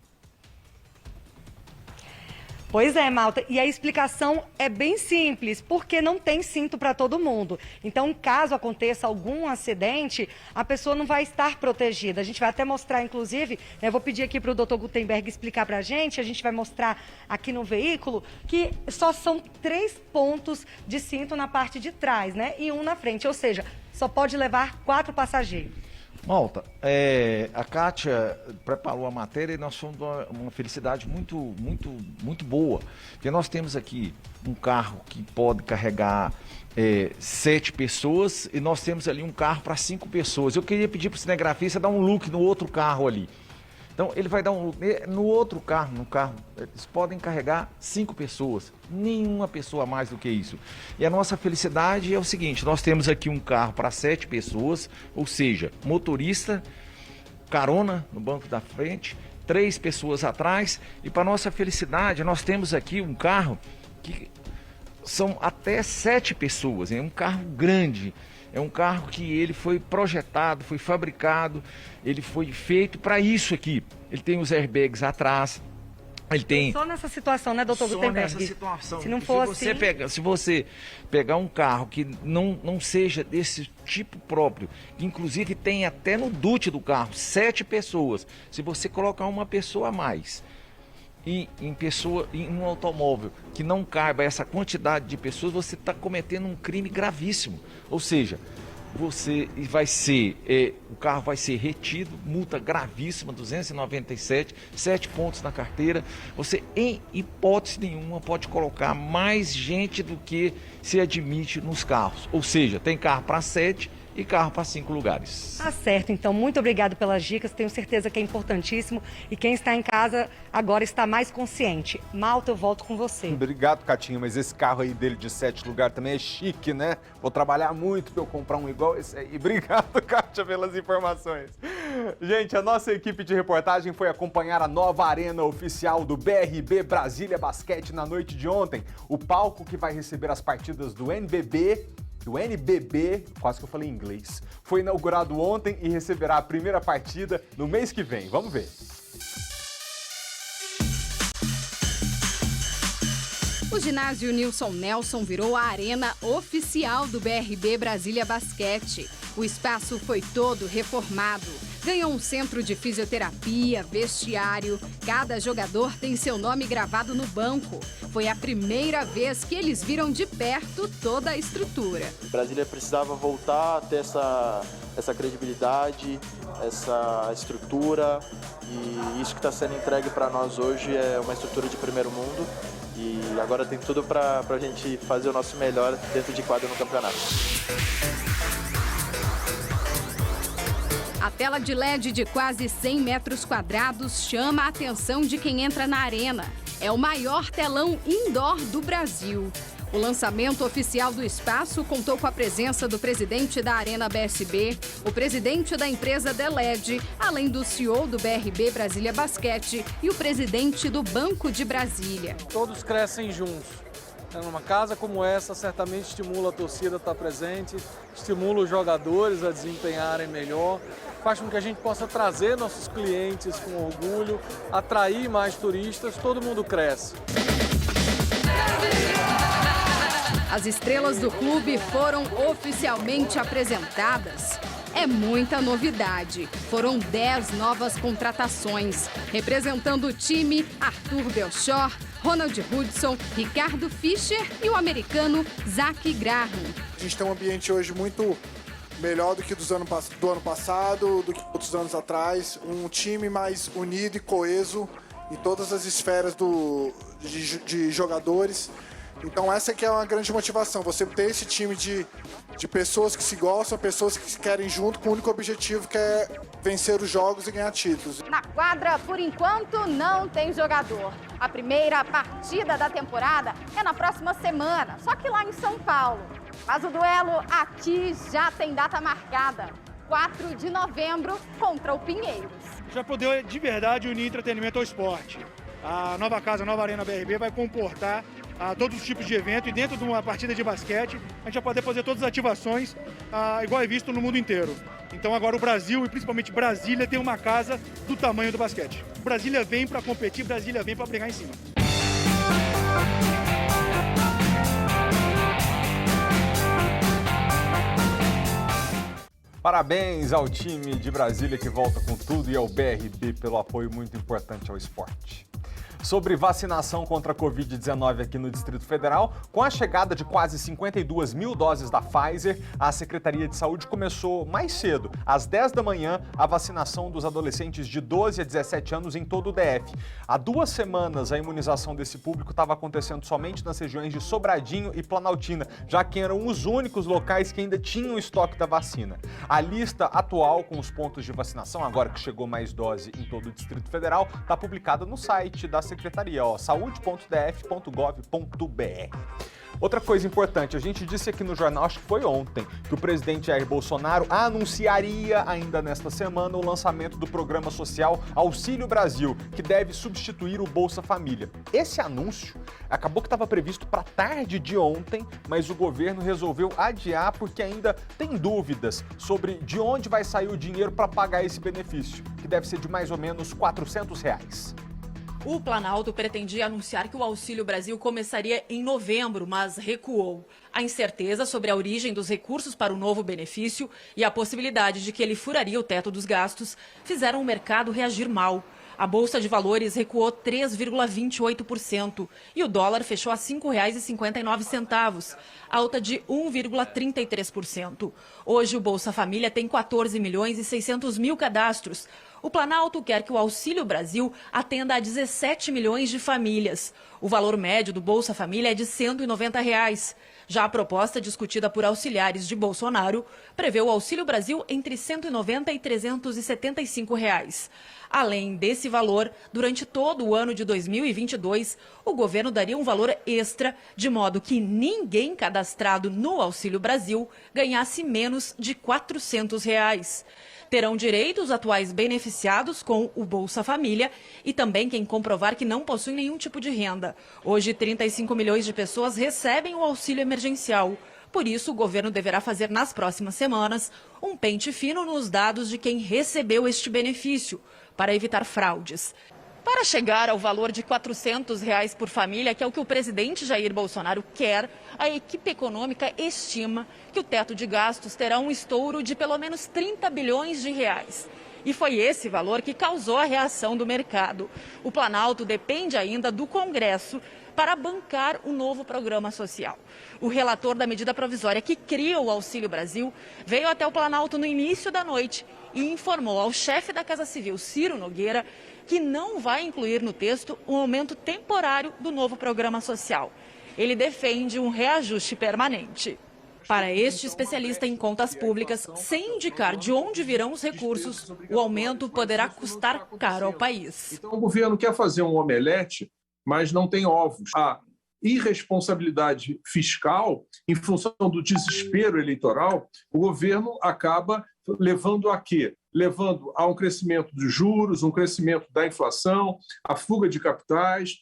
Pois é, Malta, e a explicação é bem simples, porque não tem cinto para todo mundo. Então, caso aconteça algum acidente, a pessoa não vai estar protegida. A gente vai até mostrar, inclusive, eu vou pedir aqui para o Dr. Gutenberg explicar para a gente vai mostrar aqui no veículo, que só são 3 pontos de cinto na parte de trás, né? E um na frente, ou seja, só pode levar 4 passageiros. Malta, a Kátia preparou a matéria e nós fomos uma felicidade muito boa, porque nós temos aqui um carro que pode carregar 7 pessoas e nós temos ali um carro para 5 pessoas. Eu queria pedir para o cinegrafista dar um look no outro carro ali. Então ele vai dar um look no outro carro, eles podem carregar 5 pessoas, nenhuma pessoa a mais do que isso. E a nossa felicidade é o seguinte, nós temos aqui um carro para 7 pessoas, ou seja, motorista, carona no banco da frente, 3 pessoas atrás, e para nossa felicidade nós temos aqui um carro que são até 7 pessoas, é um carro grande. É um carro que ele foi projetado, foi fabricado, ele foi feito para isso aqui. Ele tem os airbags atrás, ele tem... Só nessa situação, né, doutor Gutenberg? Só nessa situação. Se não for Se você pegar um carro que não seja desse tipo próprio, que inclusive tem até no DUT do carro 7 pessoas, se você colocar uma pessoa a mais... E em um automóvel que não caiba essa quantidade de pessoas, você está cometendo um crime gravíssimo. Ou seja, o carro vai ser retido, multa gravíssima, 297, 7 pontos na carteira. Você, em hipótese nenhuma, pode colocar mais gente do que se admite nos carros. Ou seja, tem carro para 7 e carro para 5 lugares. Tá certo, então muito obrigado pelas dicas, tenho certeza que é importantíssimo e quem está em casa agora está mais consciente. Malta, eu volto com você. Obrigado, Catinha, mas esse carro aí dele de 7 lugares também é chique, né? Vou trabalhar muito para eu comprar um igual esse aí. Obrigado, Kátia, pelas informações. Gente, a nossa equipe de reportagem foi acompanhar a nova arena oficial do BRB Brasília Basquete na noite de ontem. O palco que vai receber as partidas do NBB do NBB, quase que eu falei em inglês, foi inaugurado ontem e receberá a primeira partida no mês que vem. Vamos ver. O ginásio Nilson Nelson virou a arena oficial do BRB Brasília Basquete. O espaço foi todo reformado. Ganhou um centro de fisioterapia, vestiário. Cada jogador tem seu nome gravado no banco. Foi a primeira vez que eles viram de perto toda a estrutura. Brasília precisava voltar a ter essa credibilidade, essa estrutura. E isso que está sendo entregue para nós hoje é uma estrutura de primeiro mundo. E agora tem tudo para a gente fazer o nosso melhor dentro de quadra no campeonato. A tela de LED de quase 100 metros quadrados chama a atenção de quem entra na arena. É o maior telão indoor do Brasil. O lançamento oficial do espaço contou com a presença do presidente da Arena BSB, o presidente da empresa Deled, além do CEO do BRB Brasília Basquete e o presidente do Banco de Brasília. Todos crescem juntos. Numa casa como essa, certamente estimula a torcida a estar presente, estimula os jogadores a desempenharem melhor, faz com que a gente possa trazer nossos clientes com orgulho, atrair mais turistas, todo mundo cresce. As estrelas do clube foram oficialmente apresentadas. É muita novidade. Foram 10 novas contratações. Representando o time, Arthur Belchor, Ronald Hudson, Ricardo Fischer e o americano Zach Graham. A gente tem um ambiente hoje muito melhor do que do ano passado, do que outros anos atrás. Um time mais unido e coeso em todas as esferas de jogadores. Então essa que é uma grande motivação, você ter esse time de pessoas que se gostam, pessoas que se querem junto com o único objetivo que é vencer os jogos e ganhar títulos. Na quadra, por enquanto, não tem jogador. A primeira partida da temporada é na próxima semana, só que lá em São Paulo. Mas o duelo aqui já tem data marcada, 4 de novembro contra o Pinheiros. Já poder de verdade unir entretenimento ao esporte. A nova casa, a nova Arena BRB vai comportar todos os tipos de evento e dentro de uma partida de basquete a gente vai poder fazer todas as ativações igual é visto no mundo inteiro. Então agora o Brasil e principalmente Brasília tem uma casa do tamanho do basquete. Brasília vem para competir, Brasília vem para brigar em cima. Parabéns ao time de Brasília que volta com tudo e ao BRB pelo apoio muito importante ao esporte. Sobre vacinação contra a Covid-19 aqui no Distrito Federal, com a chegada de quase 52 mil doses da Pfizer, a Secretaria de Saúde começou mais cedo, às 10 da manhã, a vacinação dos adolescentes de 12 a 17 anos em todo o DF. Há 2 semanas, a imunização desse público estava acontecendo somente nas regiões de Sobradinho e Planaltina, já que eram os únicos locais que ainda tinham estoque da vacina. A lista atual com os pontos de vacinação, agora que chegou mais dose em todo o Distrito Federal, está publicada no site da Secretaria, saúde.df.gov.br. Outra coisa importante, a gente disse aqui no jornal, acho que foi ontem, que o presidente Jair Bolsonaro anunciaria ainda nesta semana o lançamento do programa social Auxílio Brasil, que deve substituir o Bolsa Família. Esse anúncio acabou que estava previsto para tarde de ontem, mas o governo resolveu adiar porque ainda tem dúvidas sobre de onde vai sair o dinheiro para pagar esse benefício, que deve ser de mais ou menos R$400. O Planalto pretendia anunciar que o Auxílio Brasil começaria em novembro, mas recuou. A incerteza sobre a origem dos recursos para o novo benefício e a possibilidade de que ele furaria o teto dos gastos fizeram o mercado reagir mal. A Bolsa de Valores recuou 3,28% e o dólar fechou a R$ 5,59, alta de 1,33%. Hoje o Bolsa Família tem 14 milhões e 600 mil cadastros. O Planalto quer que o Auxílio Brasil atenda a 17 milhões de famílias. O valor médio do Bolsa Família é de R$ 190. Já a proposta discutida por auxiliares de Bolsonaro prevê o Auxílio Brasil entre R$ 190 e R$ 375. Além desse valor, durante todo o ano de 2022, o governo daria um valor extra, de modo que ninguém cadastrado no Auxílio Brasil ganhasse menos de R$ 400. Terão direito os atuais beneficiados com o Bolsa Família e também quem comprovar que não possui nenhum tipo de renda. Hoje, 35 milhões de pessoas recebem o auxílio emergencial. Por isso, o governo deverá fazer nas próximas semanas um pente fino nos dados de quem recebeu este benefício, para evitar fraudes. Para chegar ao valor de R$ 400 por família, que é o que o presidente Jair Bolsonaro quer, a equipe econômica estima que o teto de gastos terá um estouro de pelo menos 30 bilhões de reais. E foi esse valor que causou a reação do mercado. O Planalto depende ainda do Congresso para bancar o novo programa social. O relator da medida provisória que cria o Auxílio Brasil veio até o Planalto no início da noite e informou ao chefe da Casa Civil, Ciro Nogueira, que não vai incluir no texto um aumento temporário do novo programa social. Ele defende um reajuste permanente. Para este especialista em contas públicas, sem indicar de onde virão os recursos, o aumento poderá custar caro ao país. Então, o governo quer fazer um omelete, mas não tem ovos. A irresponsabilidade fiscal, em função do desespero eleitoral, o governo acaba levando a quê? Levando a um crescimento dos juros, um crescimento da inflação, a fuga de capitais.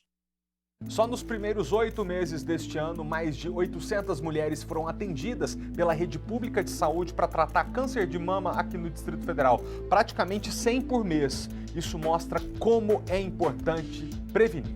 Só nos primeiros 8 meses deste ano, mais de 800 mulheres foram atendidas pela rede pública de saúde para tratar câncer de mama aqui no Distrito Federal. Praticamente 100 por mês. Isso mostra como é importante prevenir.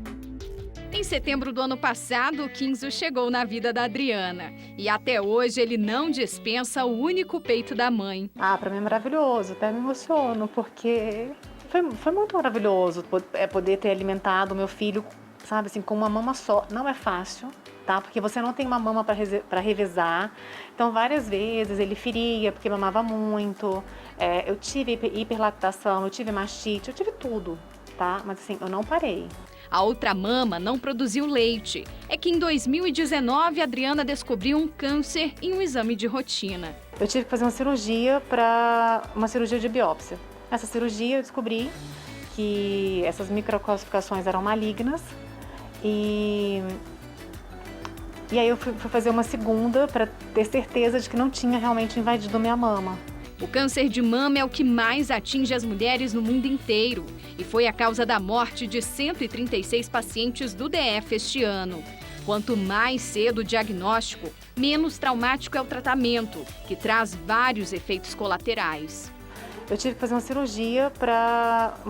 Em setembro do ano passado, o Kinzo chegou na vida da Adriana. E até hoje ele não dispensa o único peito da mãe. Para mim é maravilhoso, até me emociono, porque foi muito maravilhoso poder ter alimentado o meu filho, sabe, assim, com uma mama só. Não é fácil, tá? Porque você não tem uma mama para revezar. Então, várias vezes ele feria porque mamava muito. Eu tive hiperlactação, eu tive mastite, eu tive tudo, tá? Mas assim, eu não parei. A outra mama não produziu leite. É que em 2019, a Adriana descobriu um câncer em um exame de rotina. Eu tive que fazer uma cirurgia de biópsia. Nessa cirurgia eu descobri que essas microcalcificações eram malignas e aí eu fui fazer uma segunda para ter certeza de que não tinha realmente invadido minha mama. O câncer de mama é o que mais atinge as mulheres no mundo inteiro e foi a causa da morte de 136 pacientes do DF este ano. Quanto mais cedo o diagnóstico, menos traumático é o tratamento, que traz vários efeitos colaterais. Eu tive que fazer uma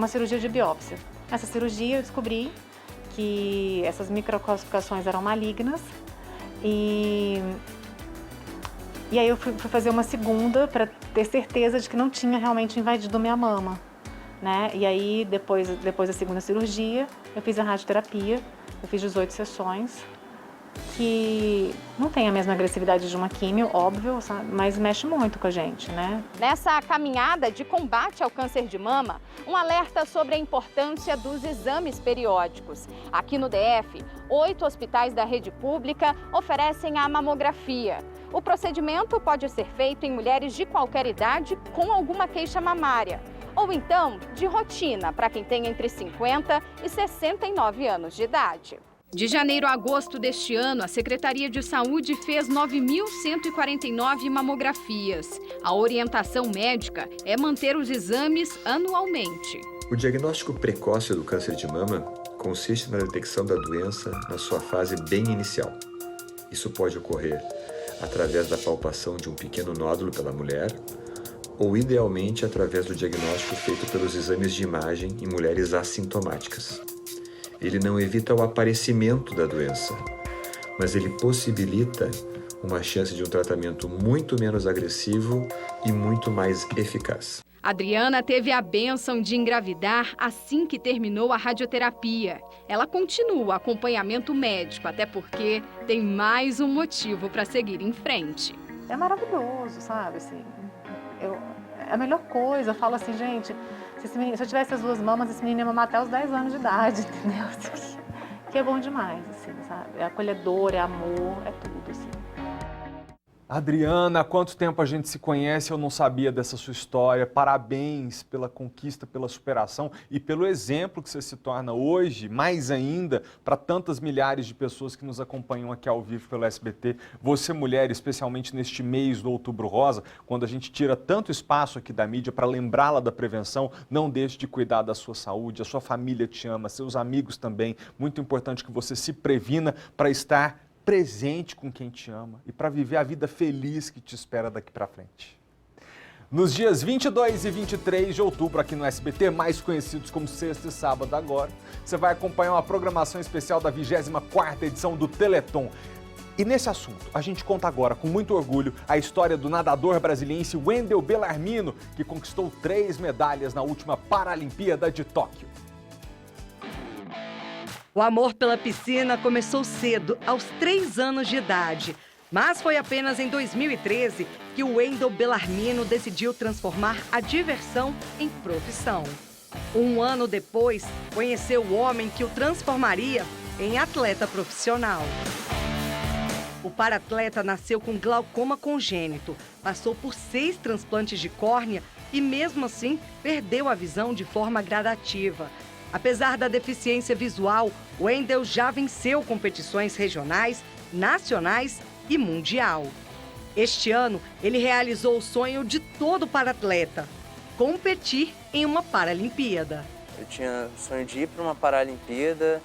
cirurgia de biópsia. Nessa cirurgia eu descobri que essas microcalcificações eram malignas e aí eu fui fazer uma segunda para ter certeza de que não tinha realmente invadido minha mama, né? E aí, depois da segunda cirurgia, eu fiz a radioterapia, eu fiz 18 sessões, que não tem a mesma agressividade de uma químio, óbvio, sabe? Mas mexe muito com a gente, né? Nessa caminhada de combate ao câncer de mama, um alerta sobre a importância dos exames periódicos. Aqui no DF, 8 hospitais da rede pública oferecem a mamografia. O procedimento pode ser feito em mulheres de qualquer idade com alguma queixa mamária, ou então de rotina para quem tem entre 50 e 69 anos de idade. De janeiro a agosto deste ano, a Secretaria de Saúde fez 9.149 mamografias. A orientação médica é manter os exames anualmente. O diagnóstico precoce do câncer de mama consiste na detecção da doença na sua fase bem inicial. Isso pode ocorrer através da palpação de um pequeno nódulo pela mulher ou, idealmente, através do diagnóstico feito pelos exames de imagem em mulheres assintomáticas. Ele não evita o aparecimento da doença, mas ele possibilita uma chance de um tratamento muito menos agressivo e muito mais eficaz. Adriana teve a bênção de engravidar assim que terminou a radioterapia. Ela continua o acompanhamento médico, até porque tem mais um motivo para seguir em frente. É maravilhoso, sabe? Assim, é a melhor coisa. Eu falo assim, gente, se eu tivesse as duas mamas, esse menino ia mamar até os 10 anos de idade, entendeu? Que é bom demais, assim, sabe? É acolhedor, é amor, é tudo, assim. Adriana, há quanto tempo a gente se conhece? Eu não sabia dessa sua história. Parabéns pela conquista, pela superação e pelo exemplo que você se torna hoje, mais ainda, para tantas milhares de pessoas que nos acompanham aqui ao vivo pelo SBT. Você, mulher, especialmente neste mês do Outubro Rosa, quando a gente tira tanto espaço aqui da mídia para lembrá-la da prevenção, não deixe de cuidar da sua saúde, a sua família te ama, seus amigos também. Muito importante que você se previna para estar presente com quem te ama e para viver a vida feliz que te espera daqui para frente. Nos dias 22 e 23 de outubro, aqui no SBT, mais conhecidos como sexta e sábado agora, você vai acompanhar uma programação especial da 24ª edição do Teleton. E nesse assunto, a gente conta agora, com muito orgulho, a história do nadador brasiliense Wendel Bellarmino, que conquistou 3 medalhas na última Paralimpíada de Tóquio. O amor pela piscina começou cedo, aos 3 anos de idade. Mas foi apenas em 2013 que o Wendel Bellarmino decidiu transformar a diversão em profissão. Um ano depois, conheceu o homem que o transformaria em atleta profissional. O paratleta nasceu com glaucoma congênito, passou por 6 transplantes de córnea e, mesmo assim, perdeu a visão de forma gradativa. Apesar da deficiência visual, Wendel já venceu competições regionais, nacionais e mundial. Este ano, ele realizou o sonho de todo paratleta: competir em uma Paralimpíada. Eu tinha o sonho de ir para uma Paralimpíada,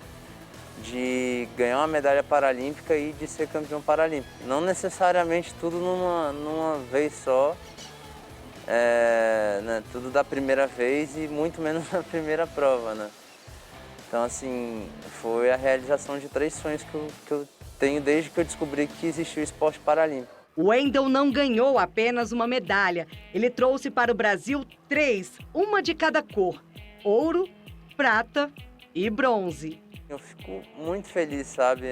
de ganhar uma medalha paralímpica e de ser campeão paralímpico. Não necessariamente tudo numa vez só, né? Tudo da primeira vez e muito menos na primeira prova, né? Então, assim, foi a realização de 3 sonhos que eu tenho desde que eu descobri que existia o esporte paralímpico. O Wendel não ganhou apenas uma medalha. Ele trouxe para o Brasil 3, uma de cada cor: ouro, prata e bronze. Eu fico muito feliz, sabe?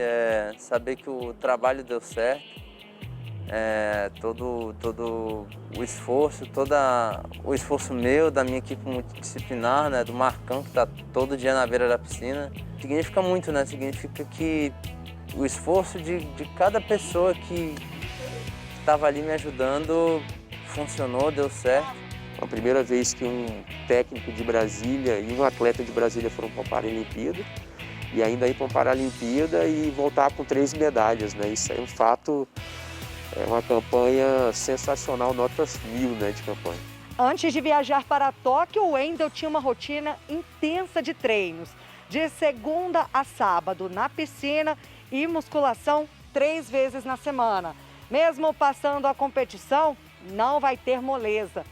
Saber que o trabalho deu certo. Todo o esforço, o esforço meu, da minha equipe multidisciplinar, né? Do Marcão, que está todo dia na beira da piscina. Significa muito, né? Significa que o esforço de cada pessoa que estava ali me ajudando funcionou, deu certo. A primeira vez que um técnico de Brasília e um atleta de Brasília foram para a Paralimpíada, e ainda ir para uma Paralimpíada e voltar com 3 medalhas, né? Isso é um fato, é uma campanha sensacional, notas 1000, né, de campanha. Antes de viajar para Tóquio, o Wendel tinha uma rotina intensa de treinos, de segunda a sábado, na piscina e musculação 3 vezes na semana. Mesmo passando a competição, não vai ter moleza.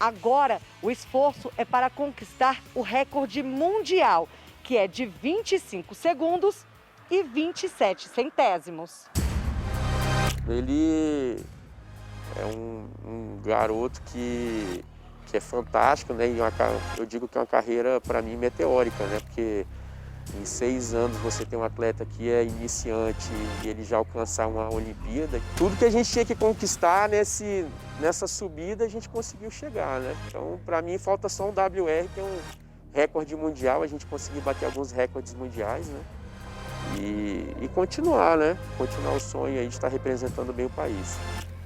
Agora, o esforço é para conquistar o recorde mundial, que é de 25 segundos e 27 centésimos. Ele é um garoto que é fantástico, né? E eu digo que é uma carreira, para mim, meteórica, né? Porque em 6 anos você tem um atleta que é iniciante e ele já alcançar uma Olimpíada. Tudo que a gente tinha que conquistar nessa subida, a gente conseguiu chegar, né? Então, para mim, falta só um WR, que é um recorde mundial. A gente conseguiu bater alguns recordes mundiais, né? E continuar, né? Continuar o sonho aí de estar representando bem o país.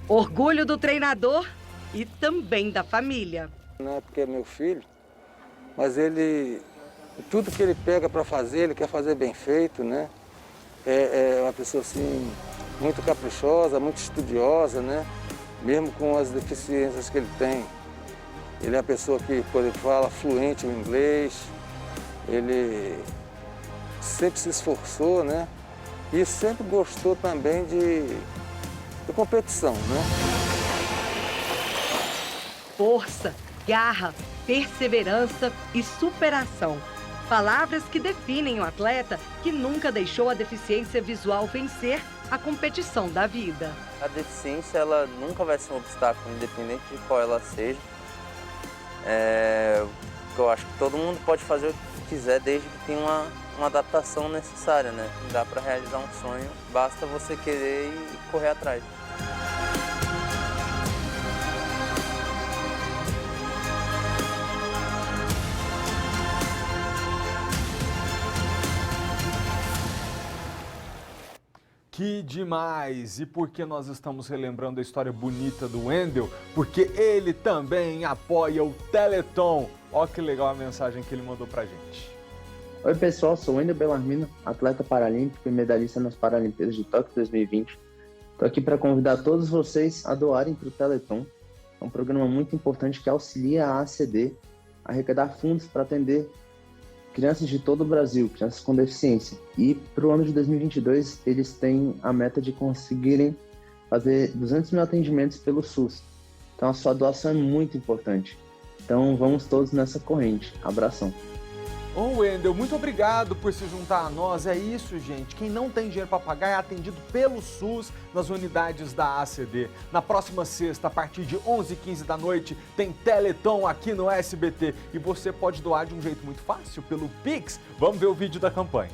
Orgulho do treinador e também da família. Não é porque é meu filho, mas tudo que ele pega para fazer, ele quer fazer bem feito, né? É uma pessoa assim, muito caprichosa, muito estudiosa, né? Mesmo com as deficiências que ele tem. Ele é uma pessoa que, quando ele fala fluente o inglês, ele sempre se esforçou, né? E sempre gostou também de competição, né? Força, garra, perseverança e superação. Palavras que definem um atleta que nunca deixou a deficiência visual vencer a competição da vida. A deficiência, ela nunca vai ser um obstáculo, independente de qual ela seja. Eu acho que todo mundo pode fazer o que quiser, desde que tenha uma adaptação necessária, né? Dá para realizar um sonho, basta você querer e correr atrás. Que demais! E por que nós estamos relembrando a história bonita do Wendel? Porque ele também apoia o Teleton. Olha que legal a mensagem que ele mandou pra gente. Oi pessoal, sou Wendel Bellarmino, atleta paralímpico e medalhista nas Paralimpíadas de Tóquio 2020. Estou aqui para convidar todos vocês a doarem para o Teleton. É um programa muito importante que auxilia a ACD a arrecadar fundos para atender crianças de todo o Brasil, crianças com deficiência. E para o ano de 2022, eles têm a meta de conseguirem fazer 200 mil atendimentos pelo SUS. Então a sua doação é muito importante. Então vamos todos nessa corrente. Abração. Ô Wendel, muito obrigado por se juntar a nós. É isso, gente. Quem não tem dinheiro para pagar é atendido pelo SUS nas unidades da ACD. Na próxima sexta, a partir de 11h15 da noite, tem Teleton aqui no SBT. E você pode doar de um jeito muito fácil, pelo Pix. Vamos ver o vídeo da campanha.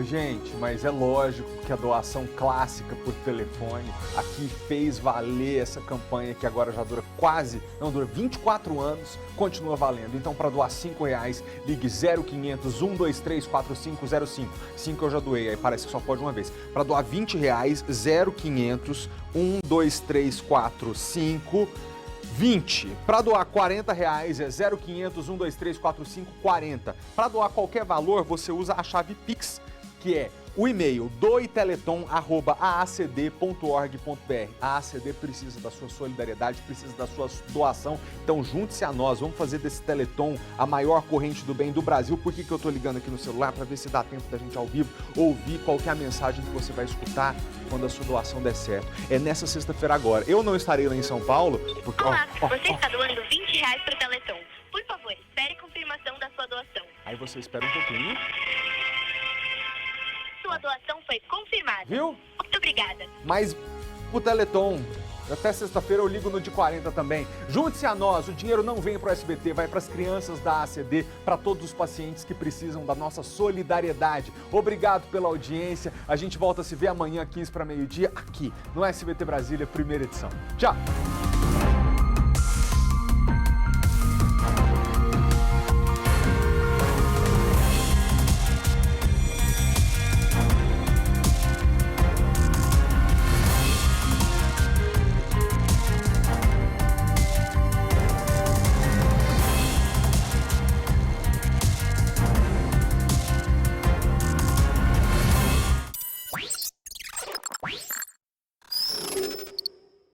Gente, mas é lógico que a doação clássica por telefone aqui fez valer essa campanha que agora já dura dura 24 anos, continua valendo. Então, para doar R$5, ligue 0500 123 4505. 5 eu já doei, aí parece que só pode uma vez. Para doar R$20, 0500 123 4520. Para doar R$40 é 0500 123 4540. Para doar qualquer valor, você usa a chave Pix, que é o e-mail doeteleton@aacd.org.br. A ACD precisa da sua solidariedade, precisa da sua doação. Então junte-se a nós, vamos fazer desse Teleton a maior corrente do bem do Brasil. Por que eu tô ligando aqui no celular? Para ver se dá tempo da gente ao vivo ouvir qual que é a mensagem que você vai escutar quando a sua doação der certo. É nessa sexta-feira agora. Eu não estarei lá em São Paulo, porque... Olá, você está doando R$20 para o Teleton. Por favor, espere confirmação da sua doação. Aí você espera um pouquinho. Sua doação foi confirmada. Viu? Muito obrigada. Mas o Teleton, até sexta-feira eu ligo no de 40 também. Junte-se a nós, o dinheiro não vem para o SBT, vai para as crianças da ACD, para todos os pacientes que precisam da nossa solidariedade. Obrigado pela audiência, a gente volta a se ver amanhã, 15 para meio-dia, aqui no SBT Brasília, primeira edição. Tchau!